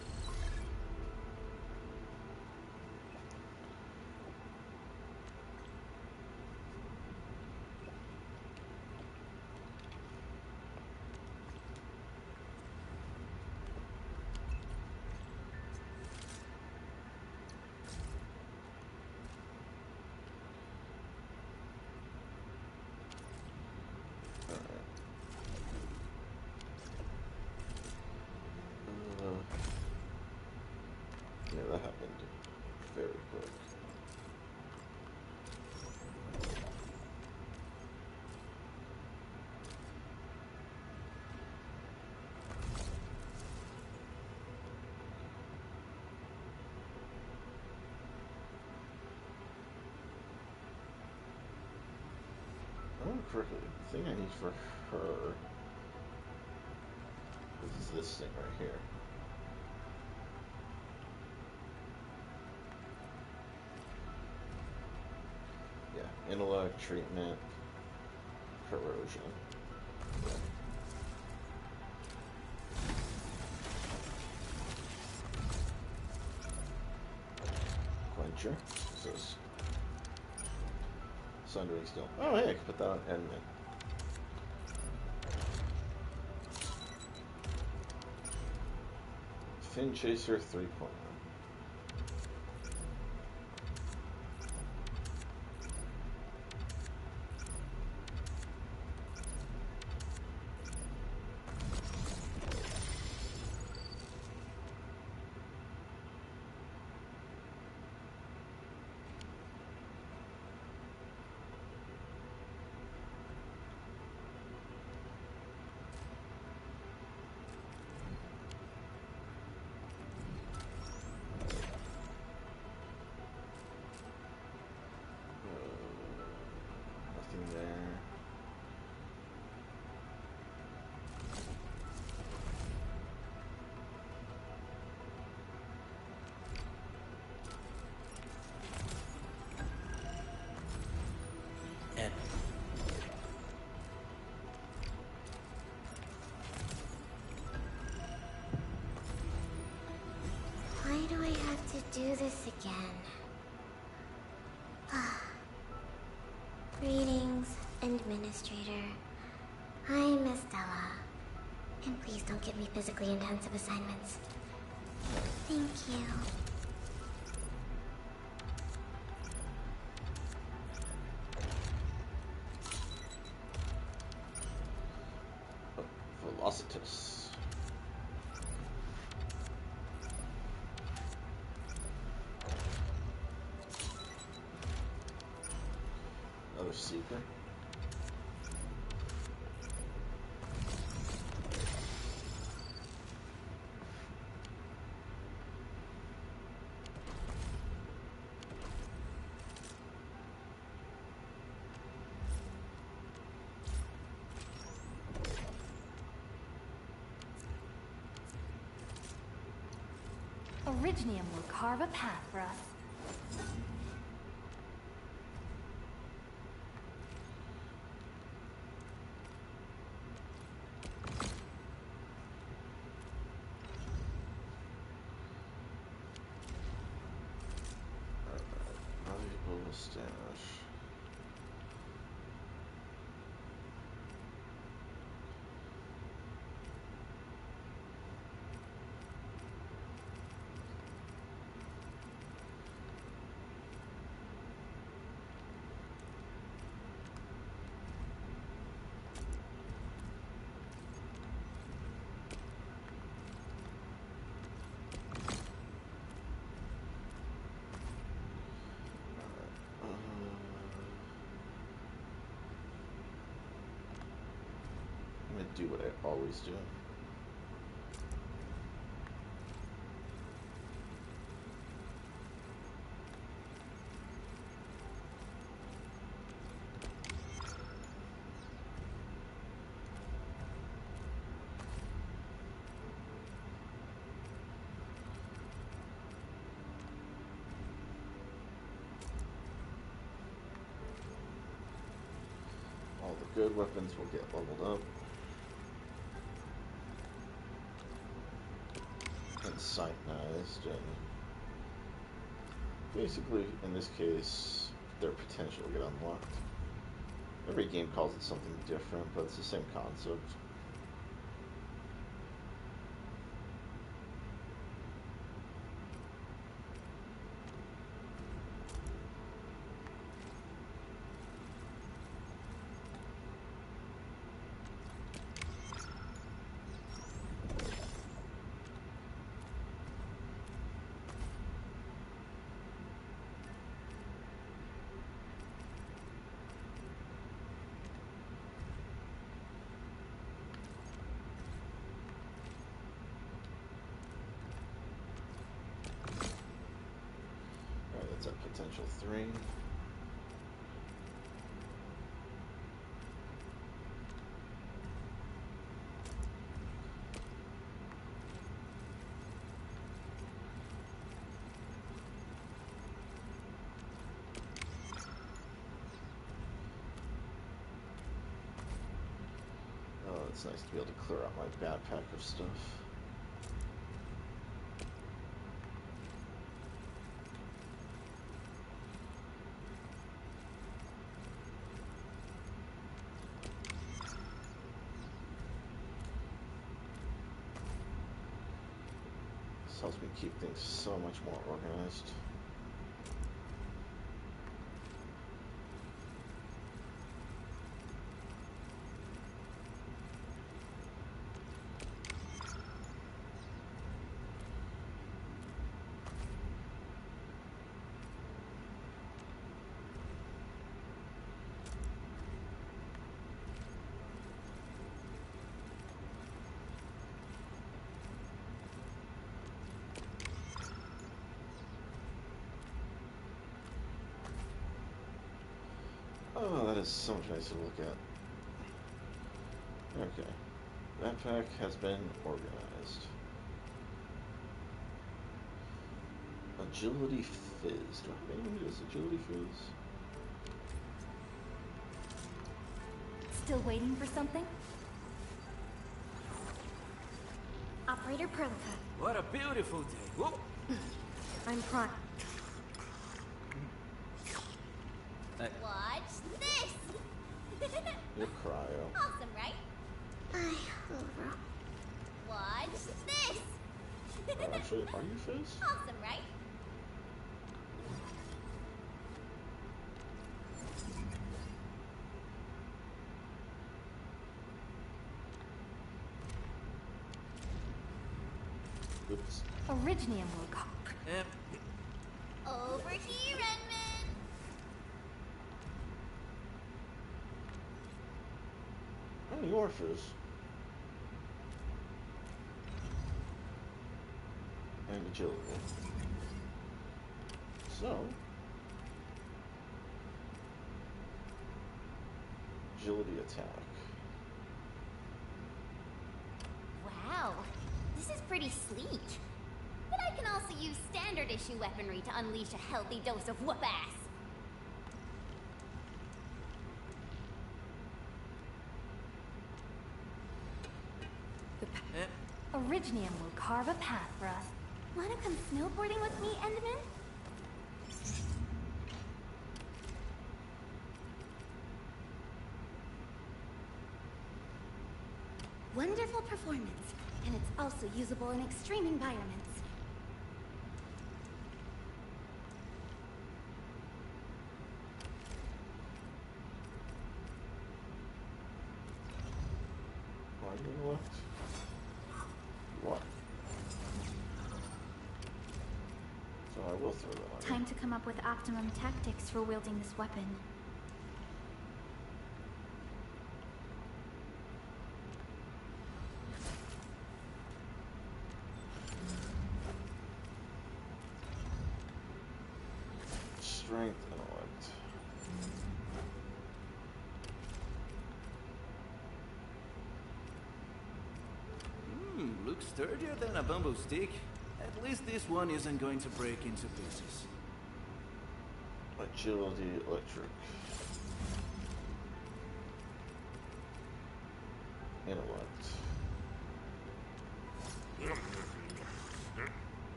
Yeah, that happened very quick. Oh, correctly. The thing I need for her is this thing right here. Yeah, intellect, treatment, corrosion. Quencher. This is Sundering Steel. Oh, hey, I can put that on Edmund. Fin Chaser 3.0. Nothing there. Ed. Why do I have to do this again? Greetings, Administrator. I'm Estella. And please don't give me physically intensive assignments. Thank you. Velocitus. Another Seeker. Orignium will carve a path for us. Valuable stash. I'm gonna do what I always do. All the good weapons will get leveled up. And signized, and basically, in this case, their potential will get unlocked. Every game calls it something different, but it's the same concept. That's a potential 3. Oh, it's nice to be able to clear out my backpack of stuff. This helps me keep things so much more organized. Oh, that is so much nice to look at. Okay. Backpack has been organized. Agility Fizz. Do I have anyone who does Agility Fizz? Still waiting for something? Operator Perlica. What a beautiful day. Whoop. I'm prime. Watch this! You're cryo. Awesome, right? Watch this! Actually, are you Fizz? Awesome, right? Oops. Orignium will come. Over here, Redmond! Oh, you're Fizz. And agility. So, agility attack. Wow, this is pretty sleek. But I can also use standard issue weaponry to unleash a healthy dose of whoop-ass. Originium will carve a path for us. Wanna come snowboarding with me, Endman? Wonderful performance, and it's also usable in extreme environments. Finding left. What? So I will throw that on you. Time to come up with optimum tactics for wielding this weapon. Strength intellect. Looks sturdier than a bamboo stick. At least this one isn't going to break into pieces. Agility electric. Intellect.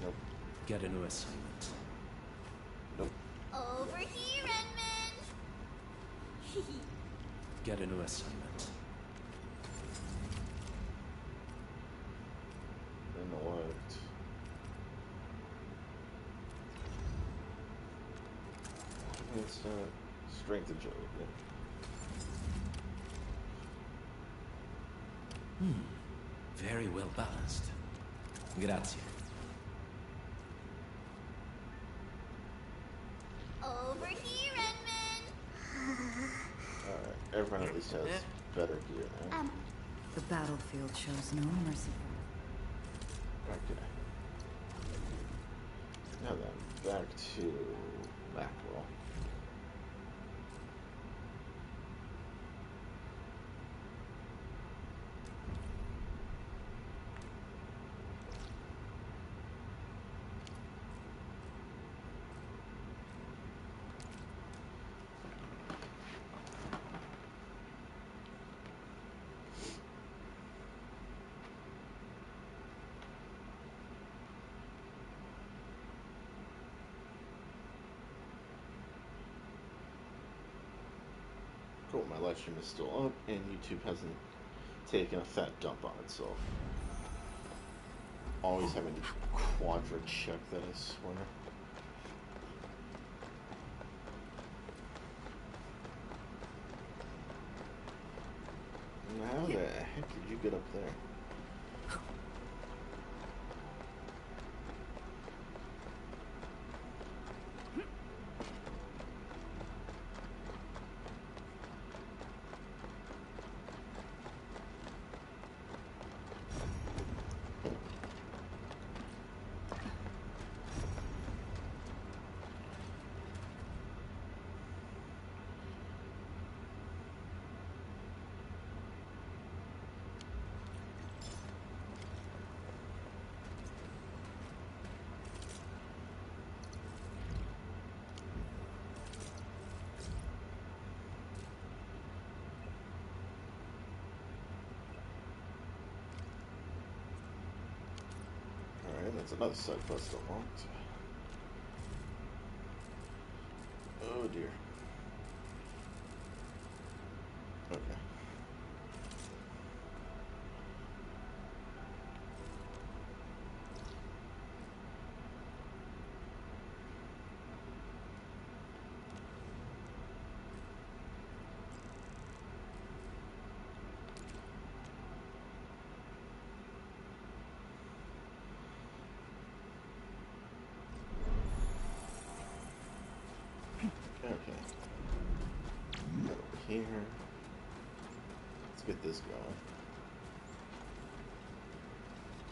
Nope. Get a new assignment. Nope. Over here, Endman! Get a new assignment. Intellect. It's strength agility. Very well balanced. Grazie. Over here, Endman! Alright, everyone at least has better gear now. The battlefield shows no mercy. Okay. Now then, back to Mackerel. Cool, my live stream is still up, and YouTube hasn't taken a fat dump on itself. Always having to quadra check that, I swear. How the heck did you get up there? That's another side quest unlocked. Oh dear. Okay. Okay. Over here. Let's get this going.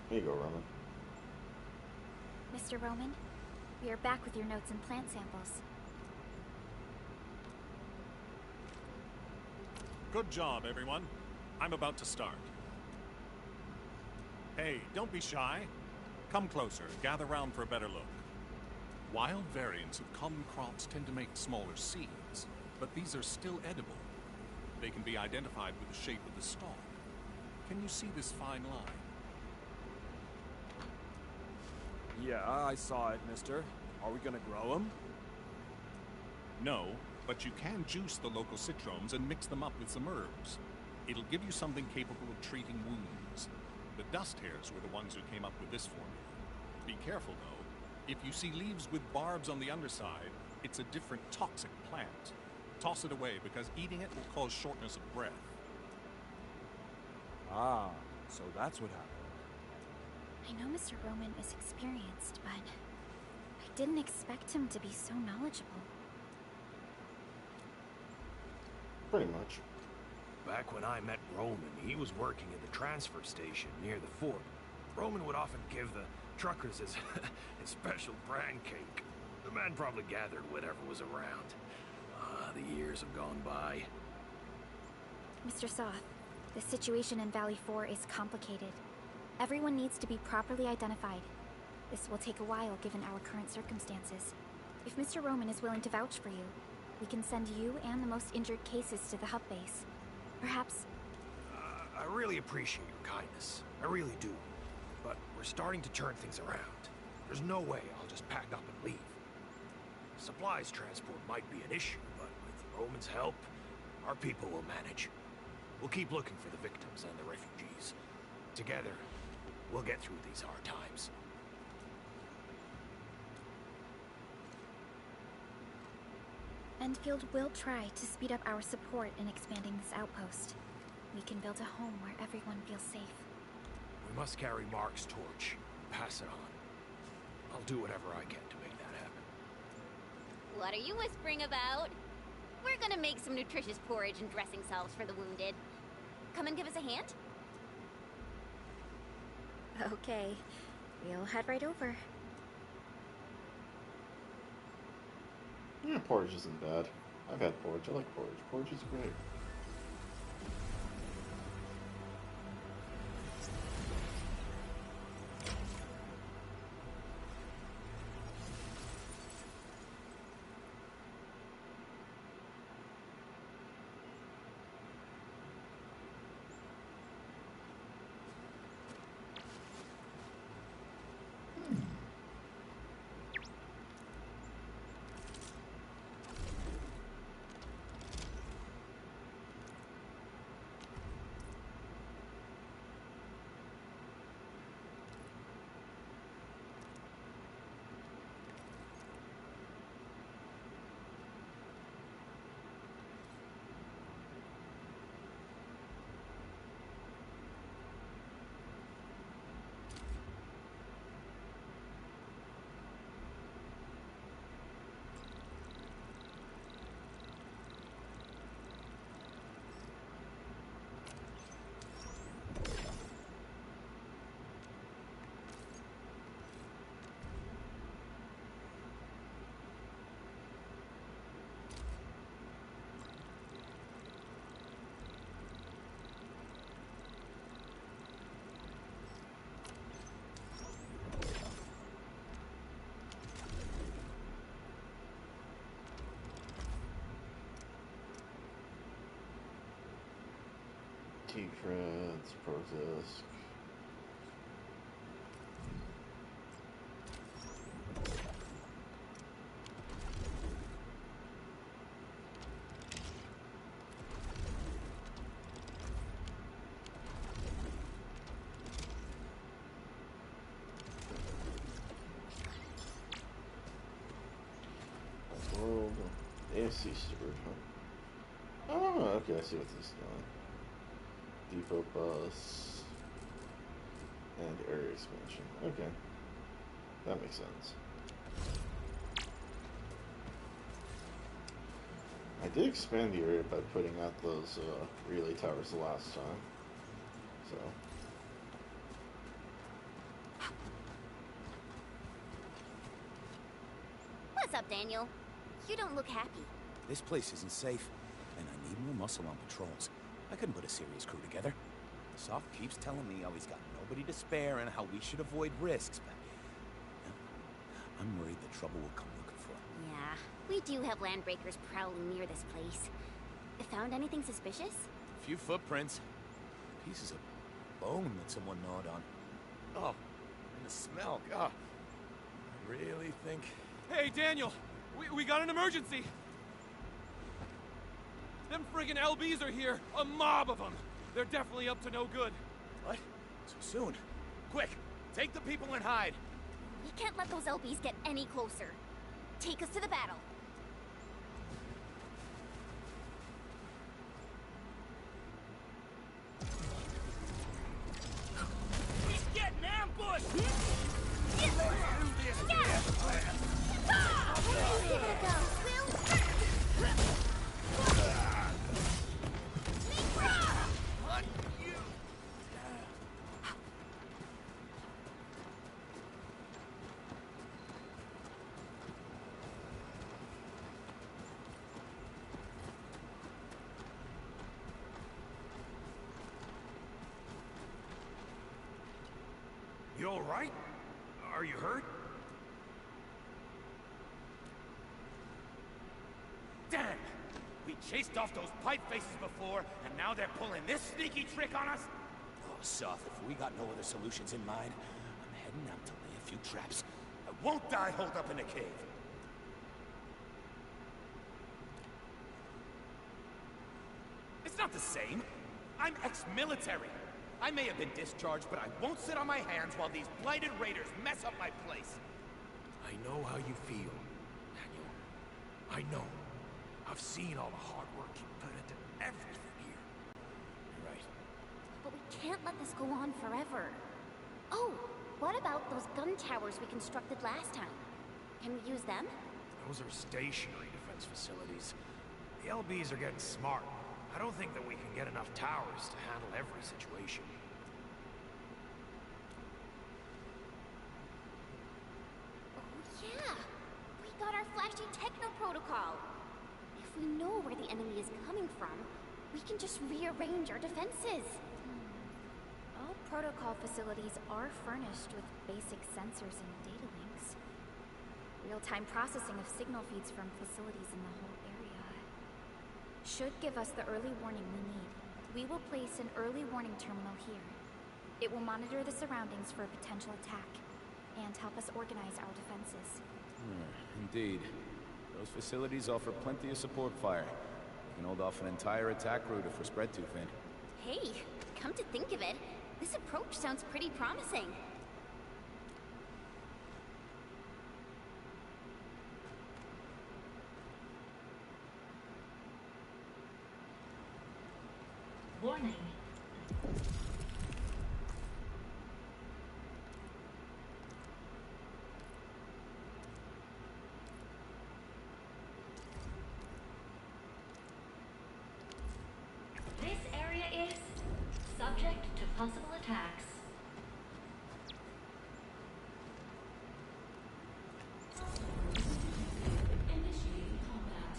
Here you go, Roman. Mr. Roman, we are back with your notes and plant samples. Good job, everyone. I'm about to start. Hey, don't be shy. Come closer. Gather round for a better look. Wild variants of common crops tend to make smaller seeds, but these are still edible. They can be identified with the shape of the stalk. Can you see this fine line? Yeah, I saw it, mister. Are we gonna grow them? No, but you can juice the local citrones and mix them up with some herbs. It'll give you something capable of treating wounds. The dust hares were the ones who came up with this formula. Be careful, though. If you see leaves with barbs on the underside, it's a different toxic plant. Toss it away, because eating it will cause shortness of breath. Ah, so that's what happened. I know Mr. Roman is experienced, but I didn't expect him to be so knowledgeable. Pretty much. Back when I met Roman, he was working at the transfer station near the fort. Roman would often give the truckers his special bran cake. The man probably gathered whatever was around. The years have gone by. Mr. Soth, the situation in Valley 4 is complicated. Everyone needs to be properly identified. This will take a while given our current circumstances. If Mr. Roman is willing to vouch for you, we can send you and the most injured cases to the hub base. Perhaps... I really appreciate your kindness. I really do. But we're starting to turn things around. There's no way I'll just pack up and leave. Supplies transport might be an issue, but with Roman's help, our people will manage. We'll keep looking for the victims and the refugees. Together, we'll get through these hard times. Enfield will try to speed up our support in expanding this outpost. We can build a home where everyone feels safe. We must carry Mark's torch and pass it on. I'll do whatever I can to make that happen. What are you whispering about? We're gonna make some nutritious porridge and dressing salves for the wounded. Come and give us a hand? Okay, we'll head right over. Yeah, porridge isn't bad. I've had porridge. I like porridge. Porridge is great. T-Freds, Protisk. World AFC Steward, huh? Oh, okay, I see what this is doing. Depot bus and area expansion. Okay, that makes sense. I did expand the area by putting out those relay towers the last time, so. What's up, Daniel? You don't look happy. This place isn't safe, and I need more muscle on patrols. I couldn't put a serious crew together. Soft keeps telling me how he's got nobody to spare and how we should avoid risks, but I'm worried that trouble will come looking for him. Yeah, we do have landbreakers prowling near this place. Found anything suspicious? A few footprints. Pieces of bone that someone gnawed on. Oh, and the smell, God. I really think... Hey, Daniel! We got an emergency! Them friggin' LBs are here! A mob of them! They're definitely up to no good. What? So soon? Quick! Take the people and hide! We can't let those LBs get any closer. Take us to the battle. He's getting ambushed! Give it a go, Will. You all right? Are you hurt? Damn! We chased off those pipe faces before, and now they're pulling this sneaky trick on us? Oh, Soph, if we got no other solutions in mind, I'm heading out to lay a few traps. I won't die holed up in the cave. It's not the same. I'm ex-military. I may have been discharged, but I won't sit on my hands while these blighted raiders mess up my place. I know how you feel, Daniel. I know. I've seen all the hard work you put into everything here. You're right. But we can't let this go on forever. Oh, what about those gun towers we constructed last time? Can we use them? Those are stationary defense facilities. The LBs are getting smart. I don't think that we can get enough towers to handle every situation. Oh, yeah. We got our flashy techno protocol. If we know where the enemy is coming from, we can just rearrange our defenses. All protocol facilities are furnished with basic sensors and data links. Real-time processing of signal feeds from facilities in the whole area should give us the early warning we need. We will place an early warning terminal here. It will monitor the surroundings for a potential attack and help us organize our defenses. Indeed. Those facilities offer plenty of support fire. We can hold off an entire attack route if we're spread too thin. Hey, come to think of it, this approach sounds pretty promising. Warning. This area is subject to possible attacks. Initiating combat.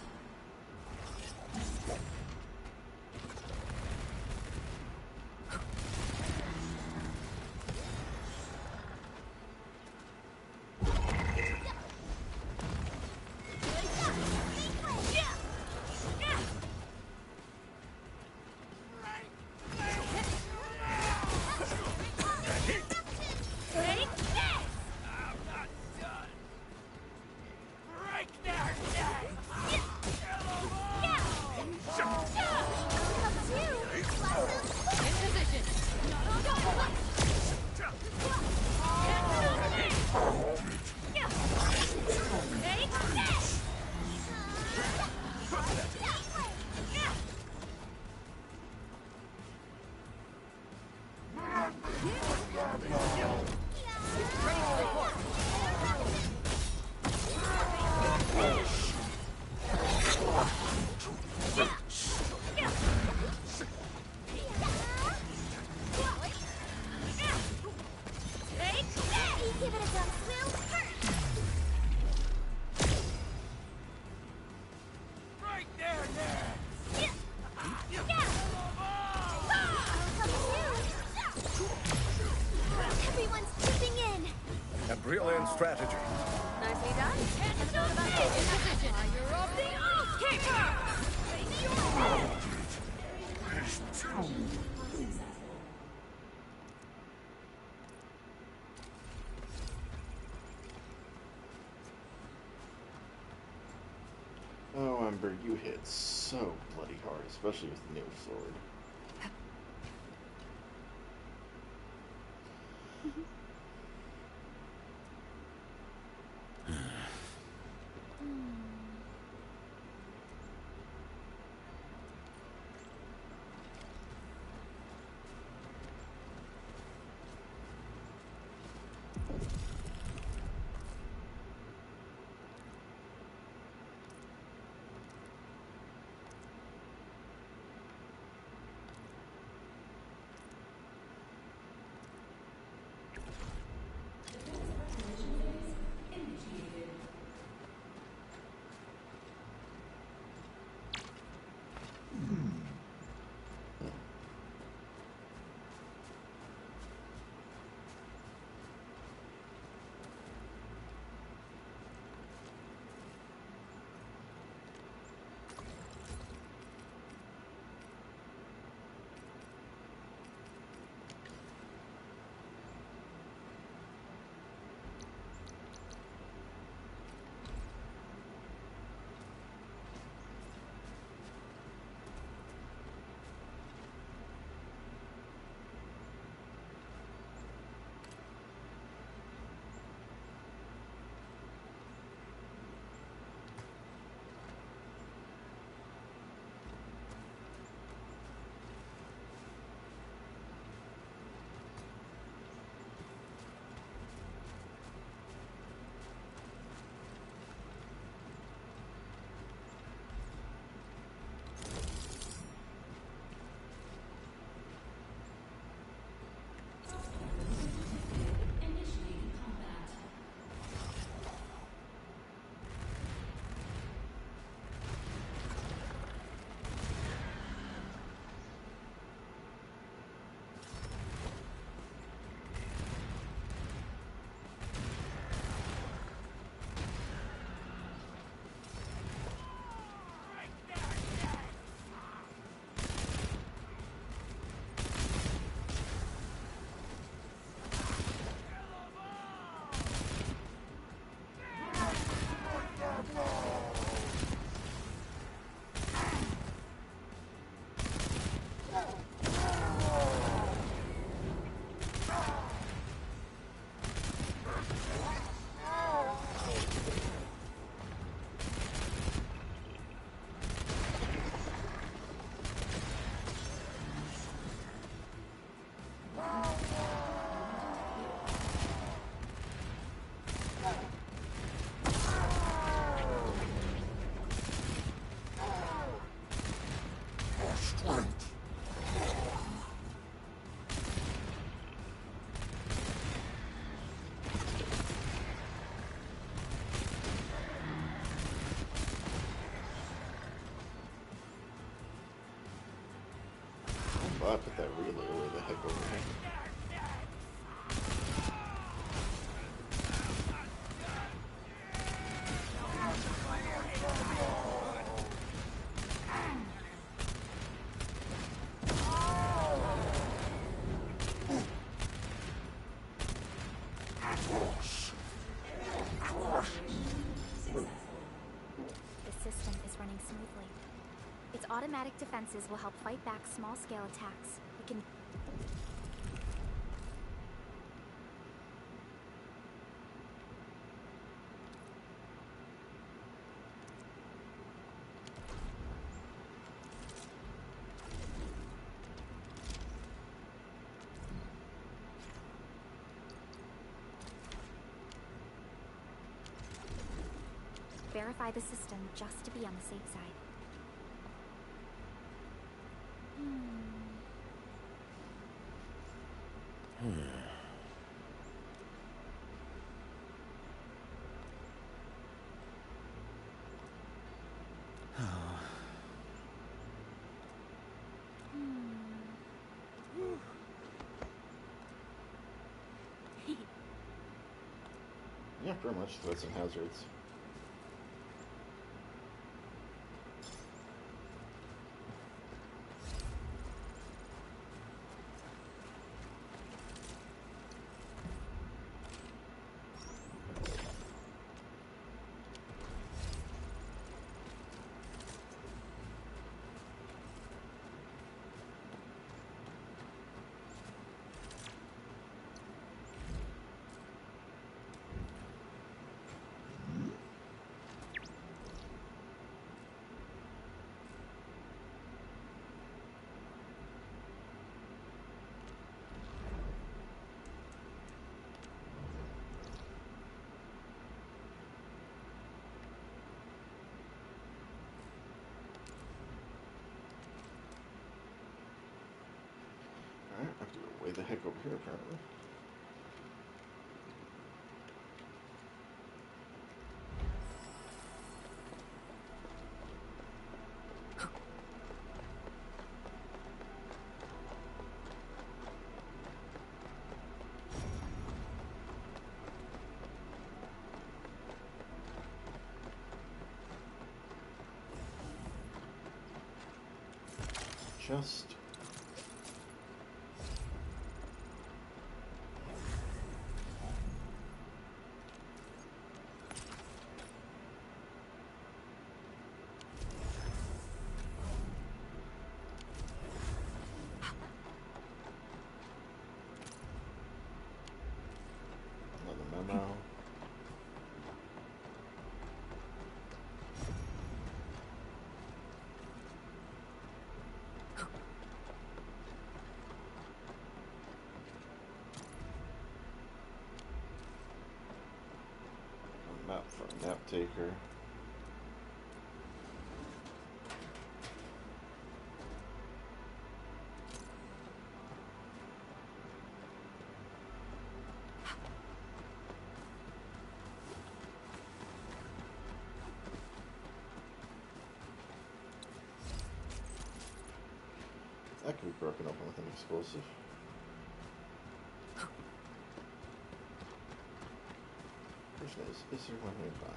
strategy. Nicely done. Episode about in position. Fire of the Oathkeeper! Oh, Ember, you hit so bloody hard, especially with the new sword. I put that relay way the heck over here. The system is running smoothly. Its automatic defenses will help fight back small-scale attacks. We can... Verify the system just to be on the safe side. Yeah, pretty much. Threats and hazards. Alright, I have to go way the heck over here, apparently. Just... another memo. Map from Nap Taker. That can be broken open with an explosive. Question is there one nearby?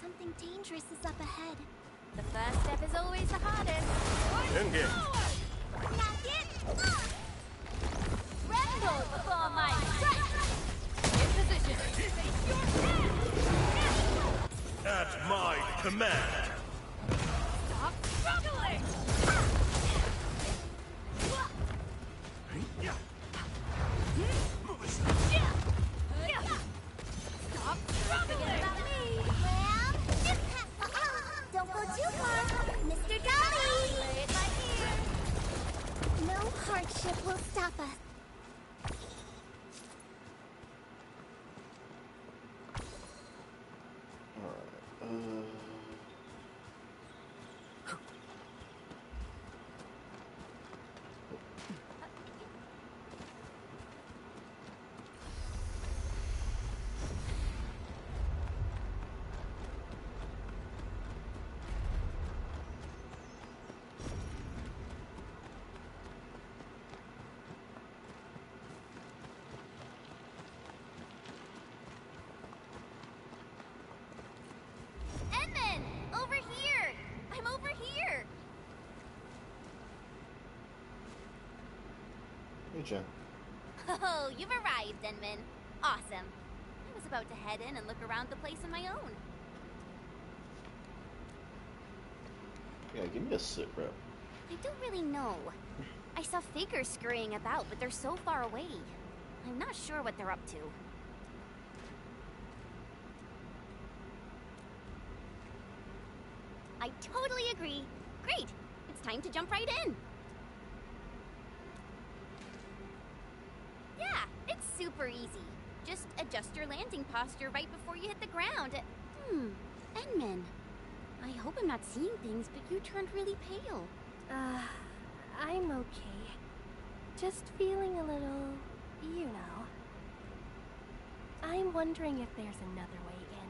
Something dangerous is up ahead. The first step is always the hardest. In here. That's it! Tremble before my strike! In position! Face your hand! At my command. Stop struggling! Stop struggling! Well, don't go too far, Mr. Dolly! Play it by ear. No hardship will stop us. Alright, Edmund! Over here! I'm over here! hey Jen. Oh, you've arrived, Edmund. Awesome. I was about to head in and look around the place on my own. Yeah, give me a sit rep. I don't really know. I saw figures scurrying about, but they're so far away. I'm not sure what they're up to. I totally agree. Great. It's time to jump right in. Yeah, it's super easy. Just adjust your landing posture right before you hit the ground. Enmin. I hope I'm not seeing things, but you turned really pale. I'm okay. Just feeling a little, you know. I'm wondering if there's another way in.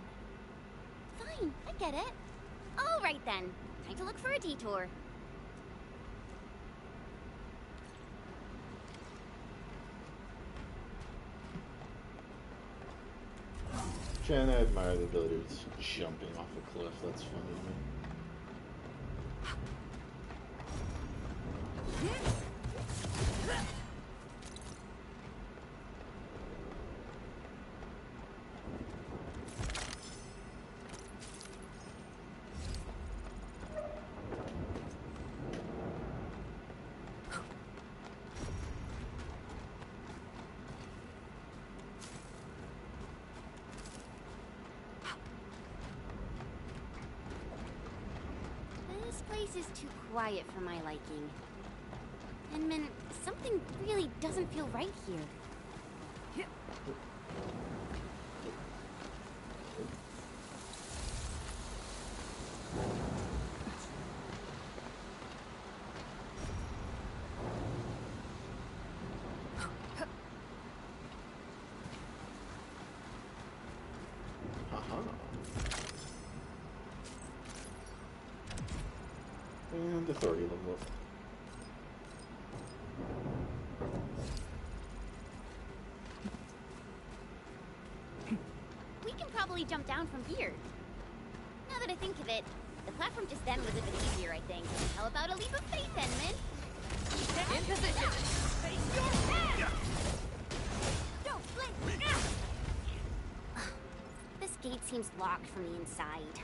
Fine, I get it. All right then. Time to look for a detour. Jen, I admire the ability of just jumping off a cliff. That's funny to me. This place is too quiet for my liking. Enmin, something really doesn't feel right here. And authority level up. We can probably jump down from here. Now that I think of it, the platform just then was a bit easier, I think. How about a leap of faith, Enmin? In position. Face your head! Don't blink! This gate seems locked from the inside.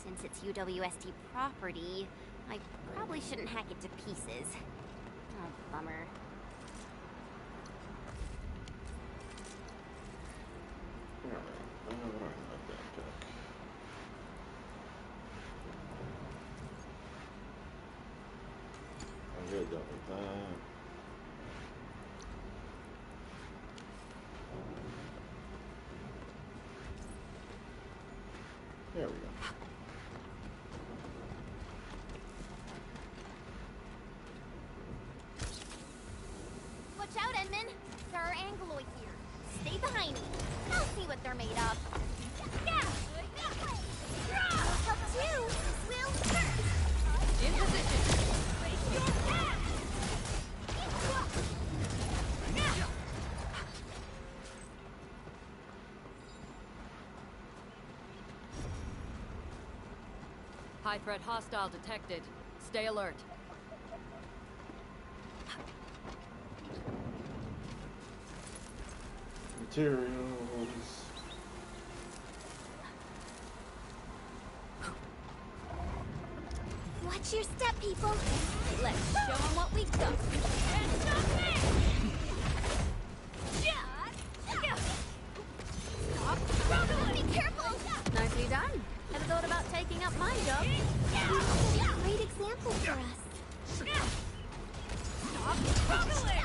Since it's UWSD property, I probably shouldn't hack it to pieces. Oh, bummer. I'm good, don't need that. There we go. Watch out, Enmin! There are Angloid here. Stay behind me. I'll see what they're made of. Yeah! Help you! Will first! In position. Face your head! High threat hostile detected. Stay alert. Materials. Watch your step, people. Let's show them what we got. And stop there! Stop! Be careful! Nicely done. Ever thought about taking up my job? You're a great example for us. Stop struggling!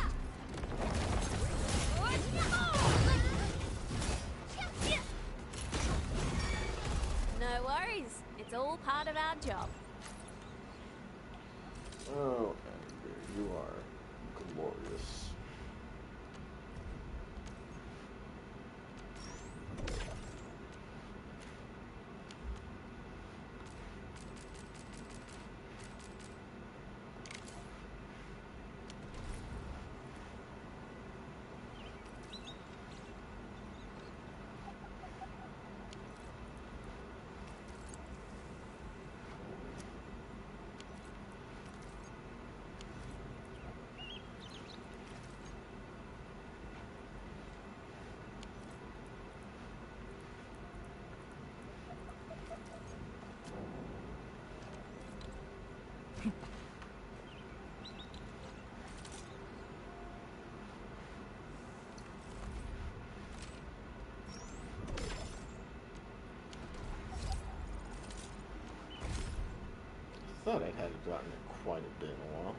No worries. It's all part of our job. Oh, Andrew, you are glorious. I thought I had gotten it quite a bit in a while.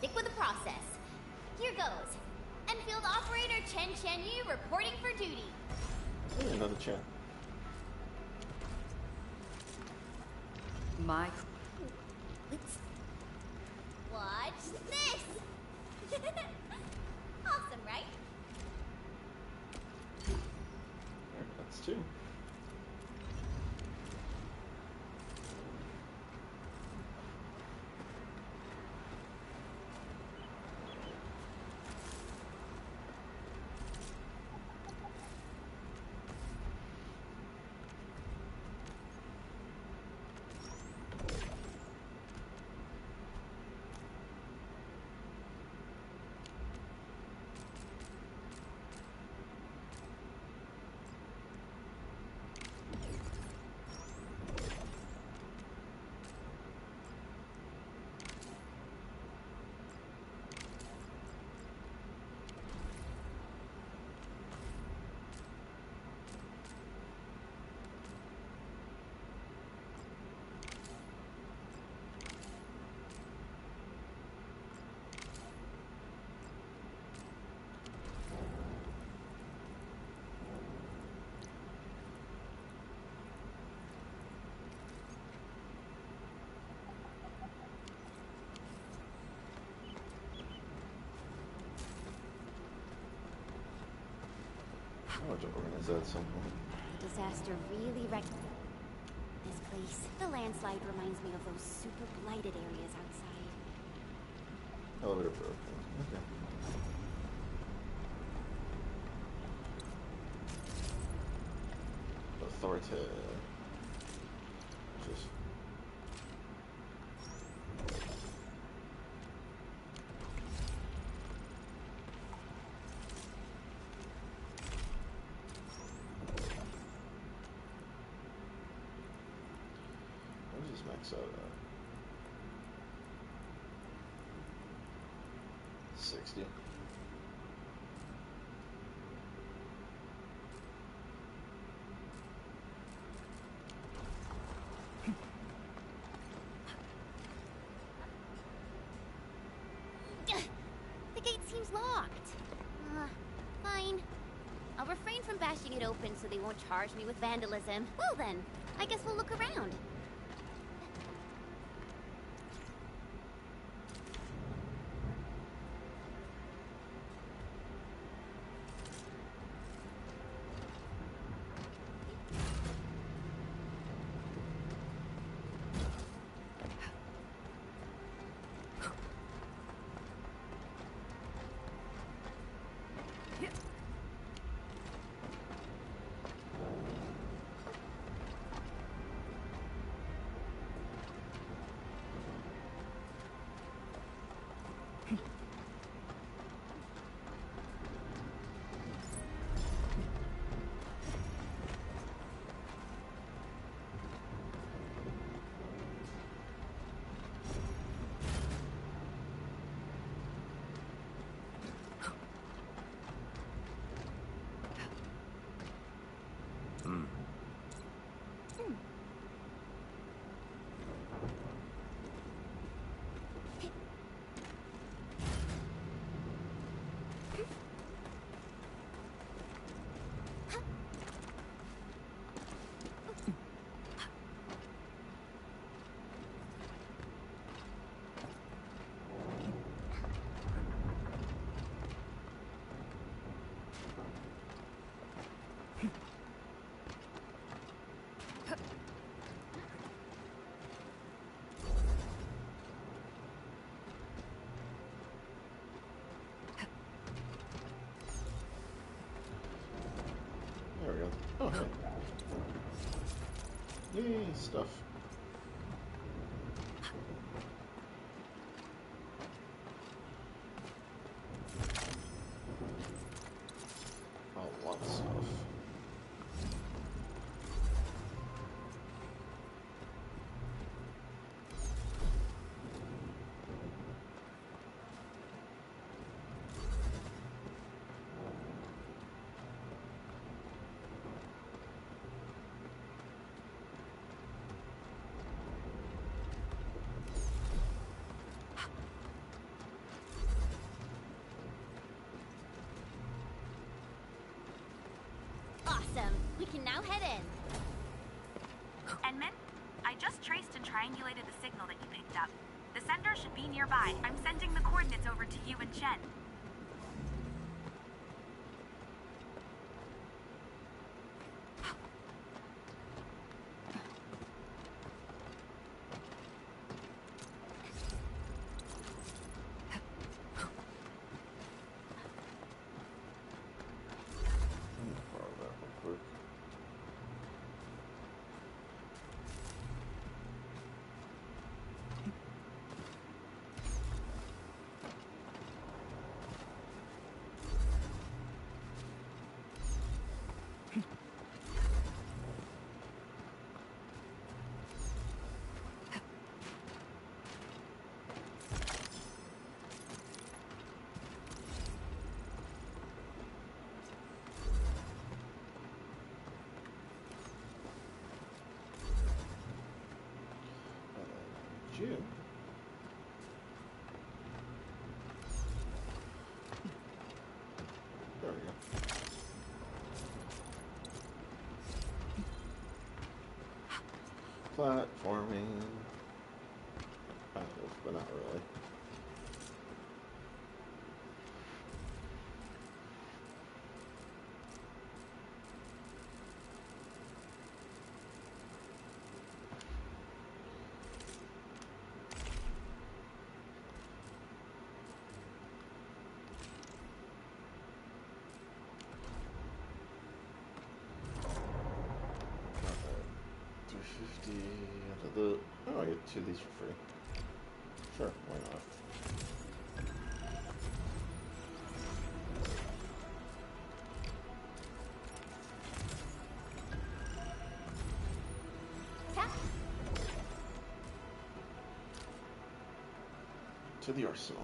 Stick with the process. Here goes. Enfield operator Chen Yu reporting for duty. Hey, another chat. My... Watch this! Awesome, right? Alright, that's 2. I'll have to organize that at some point. The disaster really wrecked this place. The landslide reminds me of those super blighted areas outside. Elevator broken. Okay. Authority. Just... What does this max out at? 60. The gate seems locked. Fine. I'll refrain from bashing it open so they won't charge me with vandalism. Well then, I guess we'll look around. There we go. Oh, hey. Yay, stuff. A lot of stuff. Awesome. We can now head in. Enman, I just traced and triangulated the signal that you picked up. The sender should be nearby. I'm sending the coordinates over to you and Chen. June. There we go. Platforming. Kind of, but not really. Oh, I get 2 of these for free. Sure, why not? To the arsenal.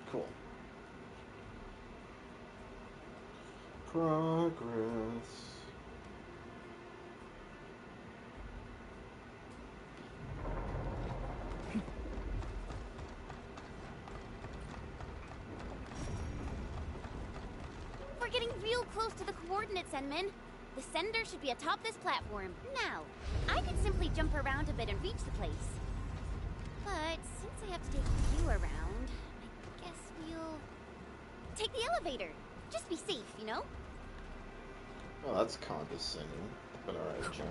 Cool. Progress. We're getting real close to the coordinates, Enman. The sender should be atop this platform. Now, I could simply jump around a bit and reach the place. But since I have to take you around, I guess we'll take the elevator. Just be safe, you know? Oh, that's condescending. But alright, Jen.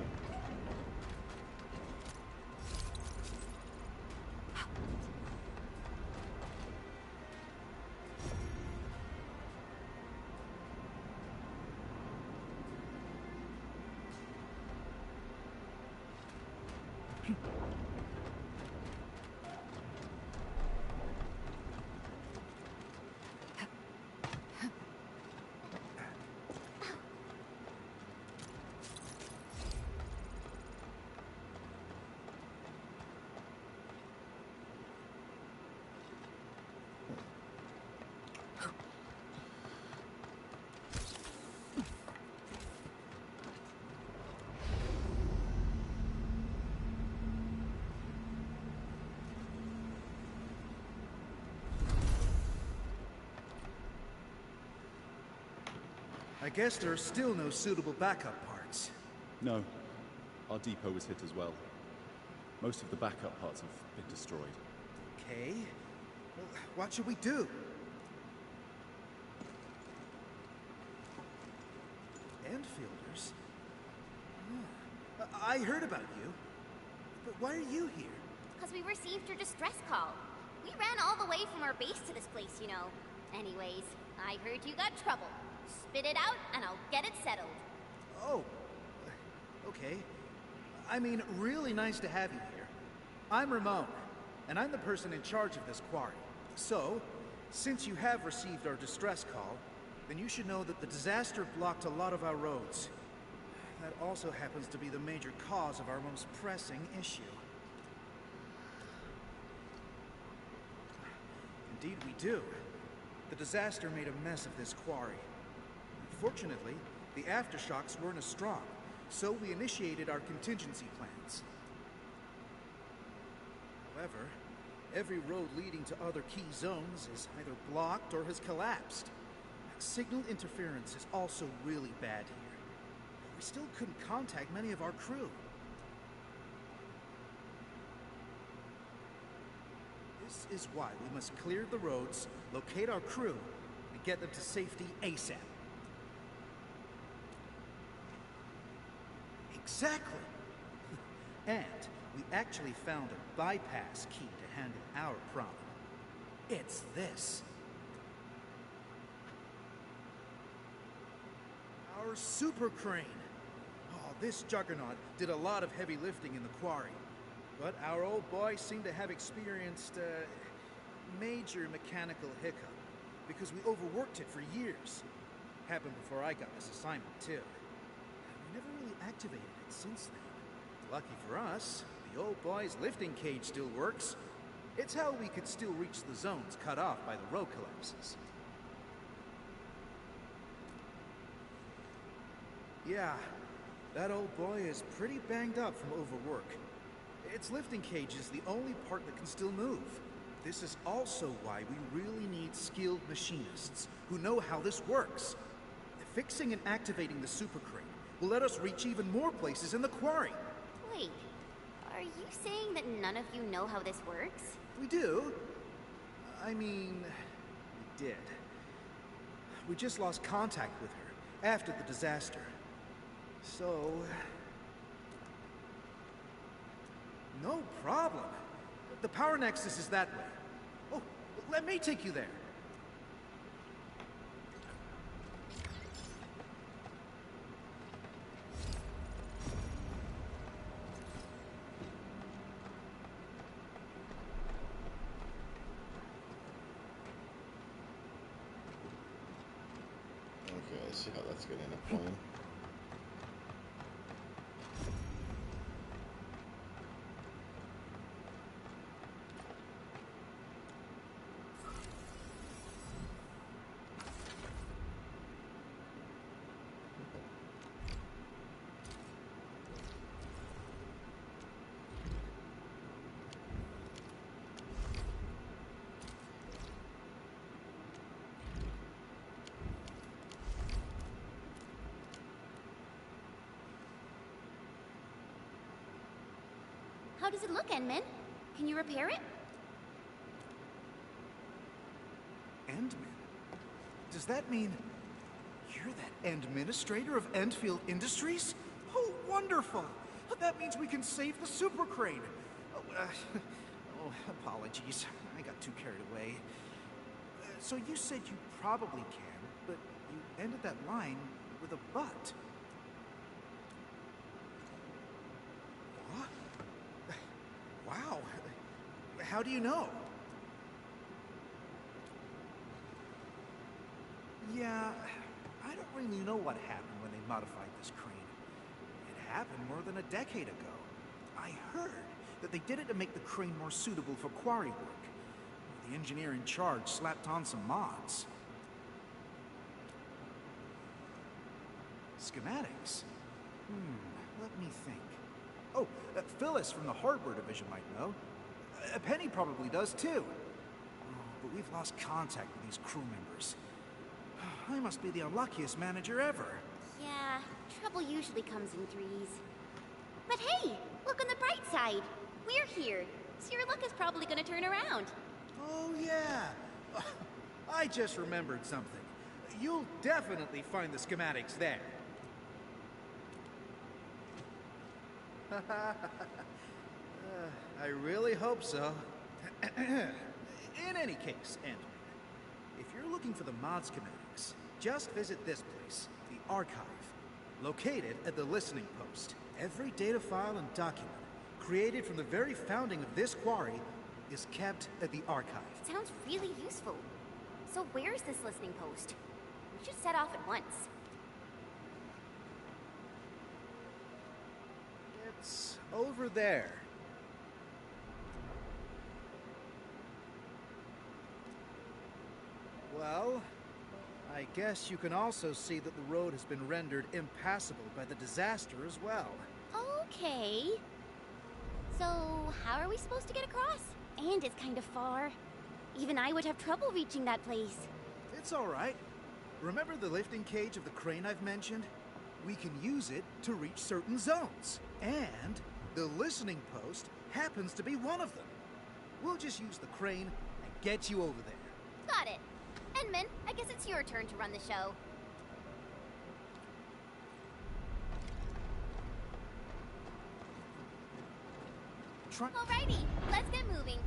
I guess there are still no suitable backup parts. No. Our depot was hit as well. Most of the backup parts have been destroyed. Okay. Well, what should we do? Enfielders? I heard about you. But why are you here? Because we received your distress call. We ran all the way from our base to this place, you know. Anyways, I heard you got trouble. Spit it out, and I'll get it settled. Oh, okay. I mean, really nice to have you here. I'm Ramon, and I'm the person in charge of this quarry. So, since you have received our distress call, then you should know that the disaster blocked a lot of our roads. That also happens to be the major cause of our most pressing issue. Indeed we do. The disaster made a mess of this quarry. Fortunately, the aftershocks weren't as strong, so we initiated our contingency plans. However, every road leading to other key zones is either blocked or has collapsed. Signal interference is also really bad here. We still couldn't contact many of our crew. This is why we must clear the roads, locate our crew, and get them to safety ASAP. Exactly! And we actually found a bypass key to handle our problem. It's this. Our super crane. Oh, this juggernaut did a lot of heavy lifting in the quarry. But our old boy seemed to have experienced a major mechanical hiccup because we overworked it for years. Happened before I got this assignment, too. We never really activated it since then. Lucky for us, the old boy's lifting cage still works. It's how we could still reach the zones cut off by the road collapses. Yeah, that old boy is pretty banged up from overwork. Its lifting cage is the only part that can still move. This is also why we really need skilled machinists who know how this works. Fixing and activating the super crane will let us reach even more places in the quarry. Wait, are you saying that none of you know how this works? We do. I mean, we did. We just lost contact with her after the disaster. So... no problem. The power nexus is that way. Oh, let me take you there. Okay, I see how that's getting a point. How does it look, Endman? Can you repair it? Endman? Does that mean you're that administrator of Endfield Industries? Oh, wonderful! That means we can save the super crane. Oh, apologies. I got too carried away. So you said you probably can, but you ended that line with a but. What? Wow. How do you know? Yeah, I don't really know what happened when they modified this crane. It happened more than a decade ago. I heard that they did it to make the crane more suitable for quarry work. The engineer in charge slapped on some mods. Schematics? Let me think. Oh, Phyllis from the hardware division might know. Penny probably does too. But we've lost contact with these crew members. I must be the unluckiest manager ever. Yeah, trouble usually comes in threes. But hey, look on the bright side. We're here, so your luck is probably gonna turn around. Oh yeah. I just remembered something. You'll definitely find the schematics there. I really hope so. In any case, Ant-Man, if you're looking for the mod schematics, just visit this place, the Archive, located at the Listening Post. Every data file and document created from the very founding of this quarry is kept at the Archive. Sounds really useful. So where's this listening post? We should set off at once. It's over there. Well, I guess you can also see that the road has been rendered impassable by the disaster as well. Okay. So, how are we supposed to get across? And it's kind of far. Even I would have trouble reaching that place. It's all right. Remember the lifting cage of the crane I've mentioned? We can use it to reach certain zones. And the listening post happens to be one of them. We'll just use the crane and get you over there. Got it. Enman, I guess it's your turn to run the show. Alrighty, let's get moving.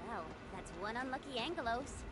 Well, that's one unlucky Angelos.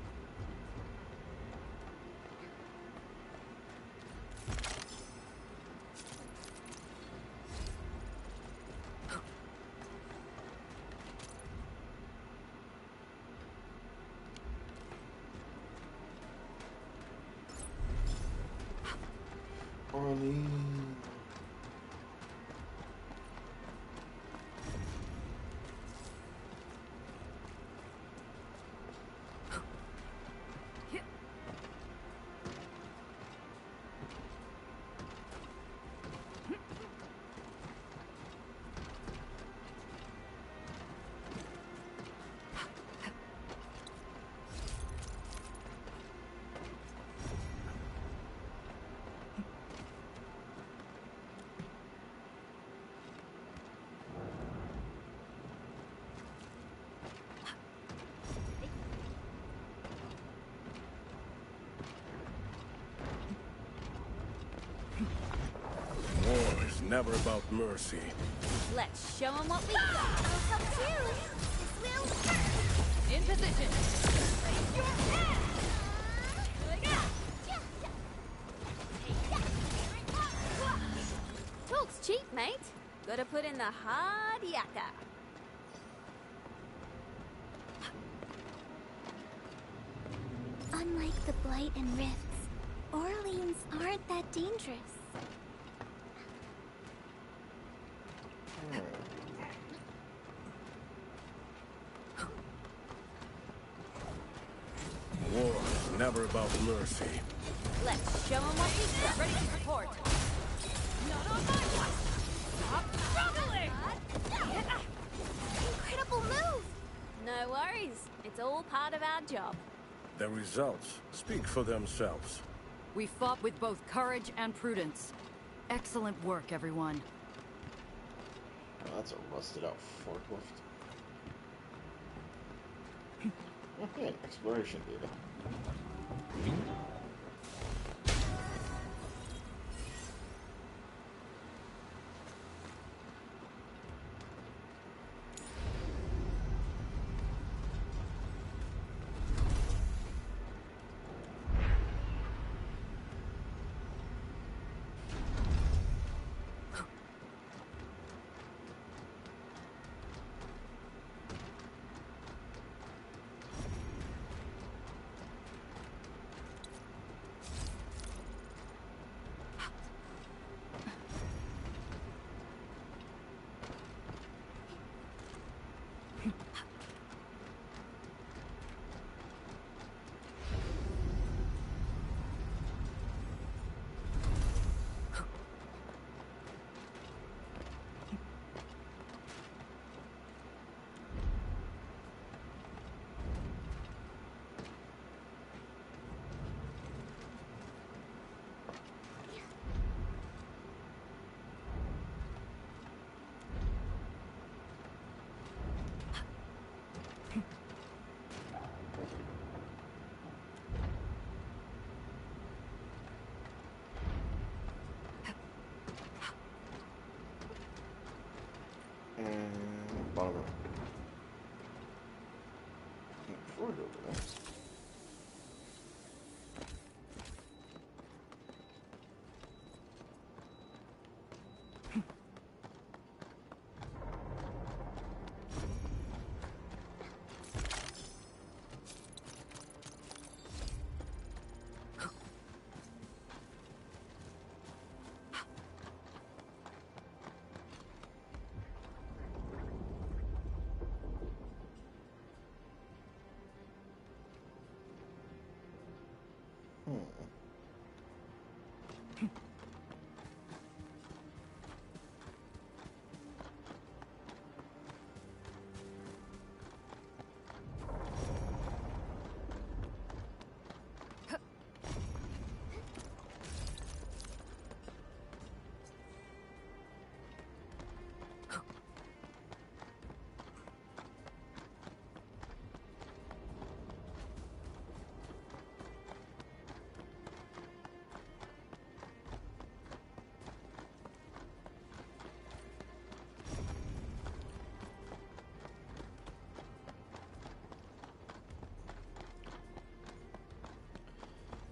War is never about mercy. Let's show them what we got. I'll help too. This will work. In position. Raise your hand. Talk's cheap, mate. Gotta put in the hard yakka. Unlike the Blight and Rifts, Orleans aren't that dangerous. War is never about mercy. Let's show them what we got. Ready to support. Not on my watch. Stop struggling. Incredible move. No worries. It's all part of our job. The results speak for themselves. We fought with both courage and prudence. Excellent work, everyone. Oh, that's a rusted out forklift. Okay, exploration data.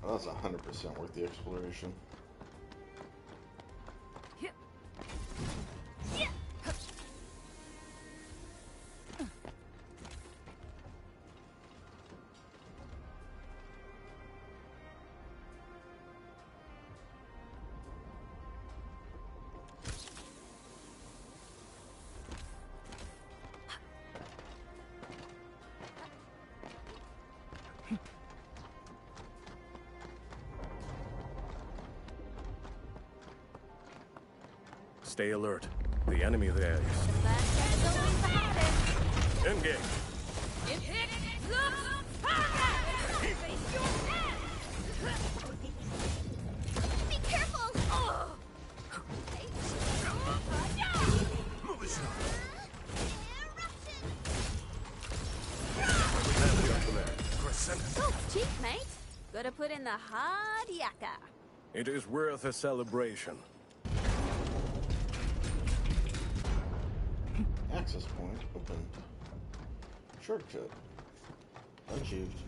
Well, that's 100% worth the exploration. Stay alert. The enemy there is... Engage! Be careful! So cheap, mate. Gotta put in the hard yakka. It is worth a celebration. Access point opened. Shortcut achieved.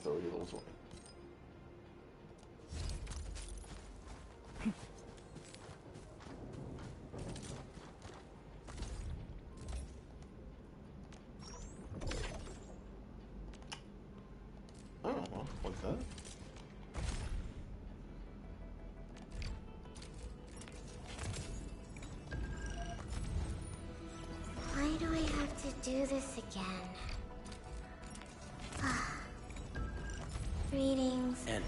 Throw you those away. Oh, well, what's that? Why do I have to do this again? Greetings. And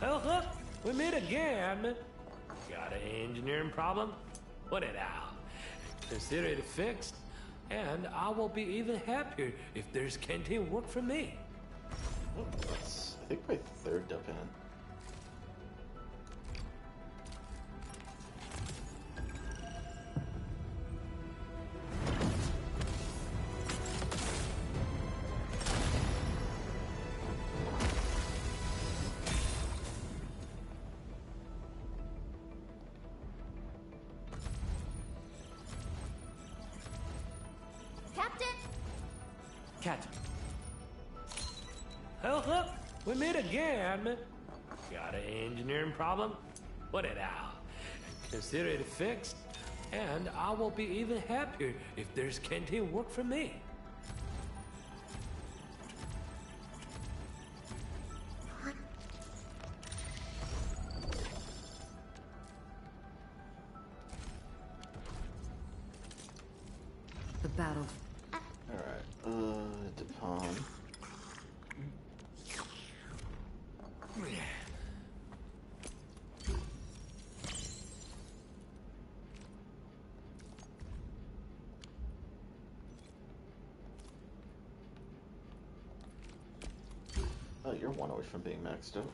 Oh, look, we meet again. Got an engineering problem? Put it out. Consider it fixed, and I will be even happier if there's canteen work for me. Oh, that's, I think, my third dub hand. Captain. Oh, look, we meet again. Got an engineering problem? Put it out. Consider it fixed, and I will be even happier if there's canteen work for me. battle. Alright, Dupont. Oh, you're one away from being maxed out.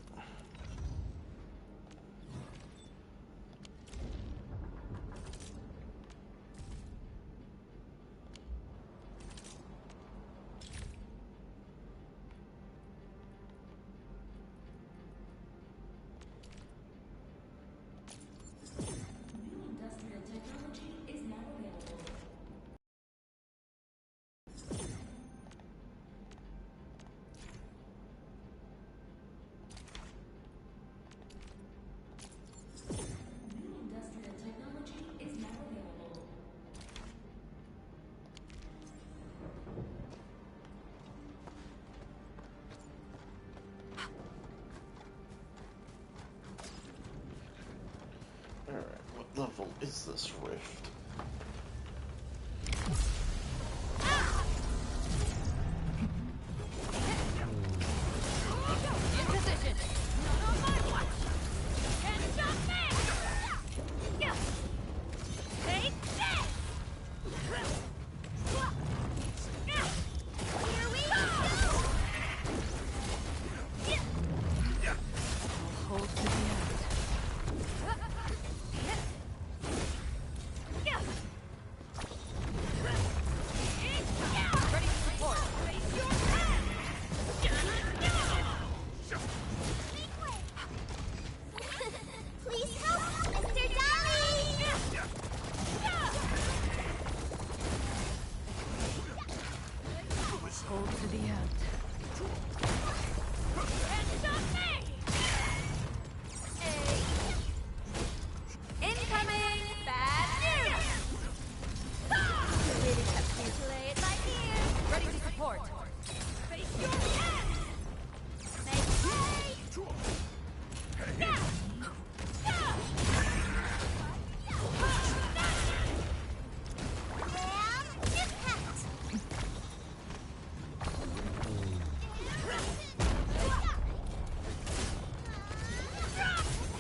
Alright, what level is this rift?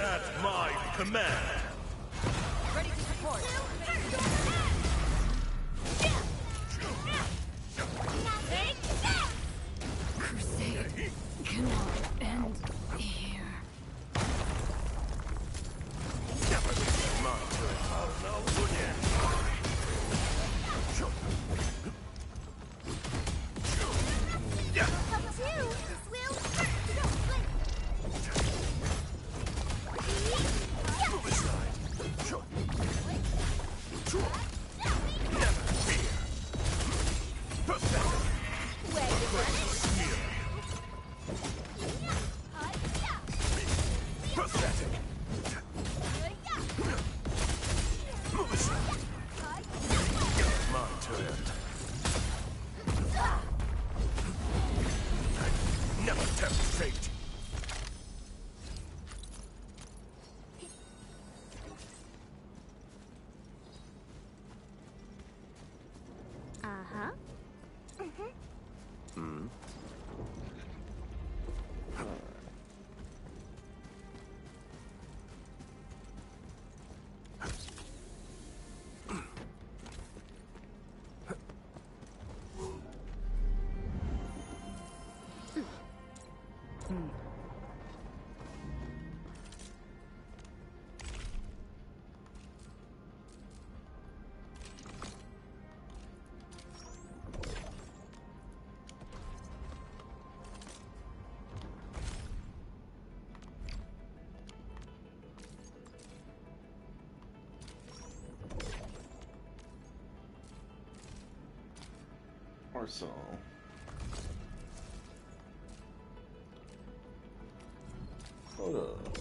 At my command. Ready to support. Crusade cannot end here. Uh-huh. Arsenal. Hold up.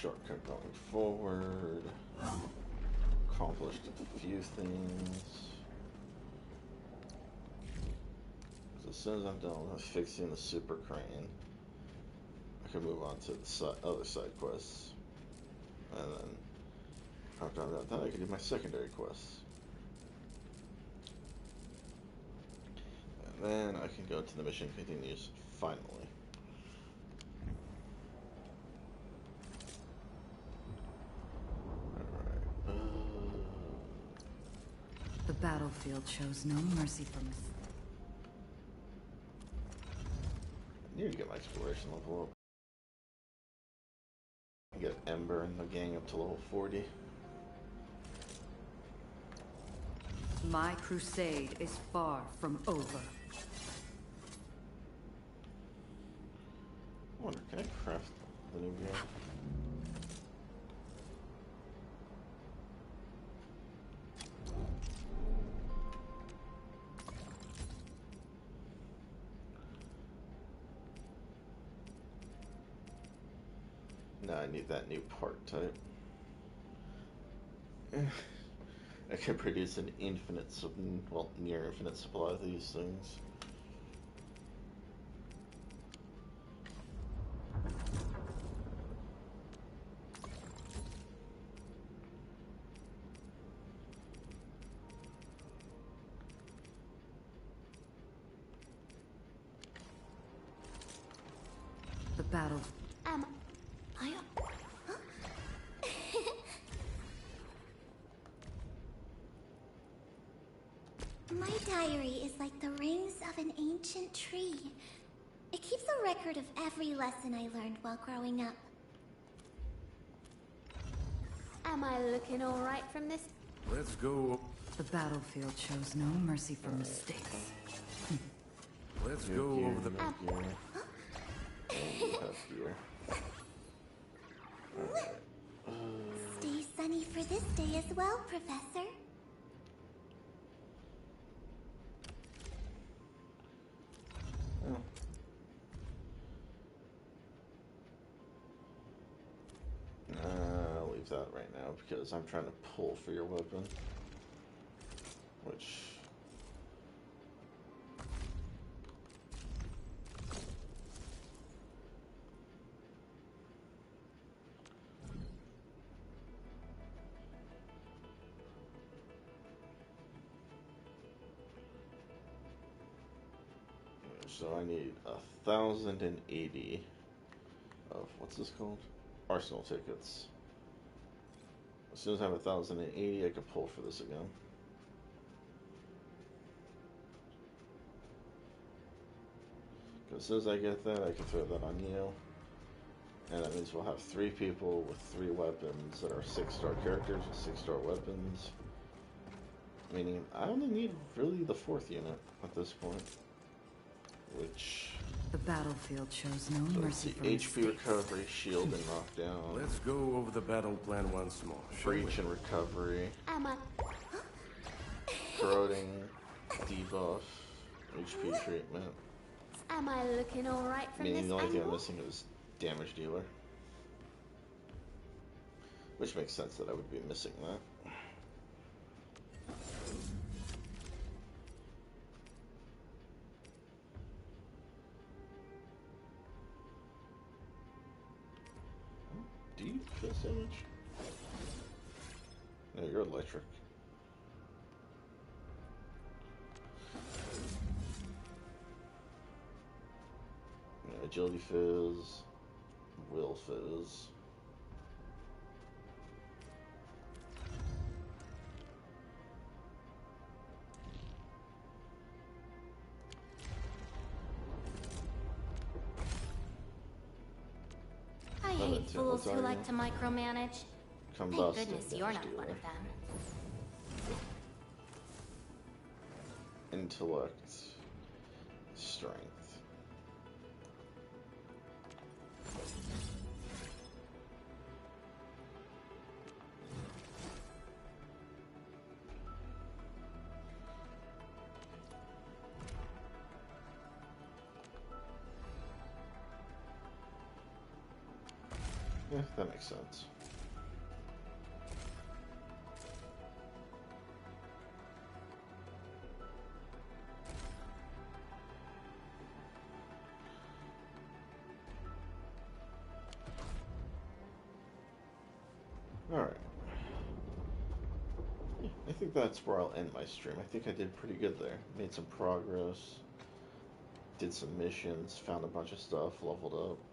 Shortcut going forward. Accomplished a few things. So as soon as I'm done with fixing the super crane, I can move on to the other side quests. And then after I'm done with that, I can do my secondary quests. And then I can go to the mission continues finally. The battlefield shows no mercy for mistakes. I need to get my exploration level up. Get Ember and the gang up to level 40. My crusade is far from over. I wonder, can I craft the new gear? No, I need that new part type. I can produce an infinite, well, near infinite supply of these things. The battle. My diary is like the rings of an ancient tree. It keeps a record of every lesson I learned while growing up. Am I looking all right from this? Let's go. The battlefield shows no mercy for mistakes. Let's go over the... Stay sunny for this day as well, Professor. I'll leave that right now because I'm trying to pull for your weapon. Which... So I need 1,080 of, what's this called? Arsenal tickets. As soon as I have 1,080, I can pull for this again. As soon as I get that, I can throw that on you. And that means we'll have 3 people with 3 weapons that are 6-star characters with 6-star weapons. Meaning, I only need really the 4th unit at this point. Which... The battlefield shows no so mercy for HP mistakes. recovery, shield and knockdown. Let's go over the battle plan once more. Breach and recovery. Am I... Corroding, debuff, HP treatment. Am I looking all right from Meaning this the only thing I'm angle? missing is damage dealer. Which makes sense that I would be missing that. Do you kill damage? No, you're electric. Yeah, agility fizz, will fizz. I hate fools who like to micromanage. Thank Combust goodness and you're damage not one dealer. of them. Intellect, strength. Yeah, that makes sense. Alright. I think that's where I'll end my stream. I think I did pretty good there. Made some progress. Did some missions. Found a bunch of stuff. Leveled up.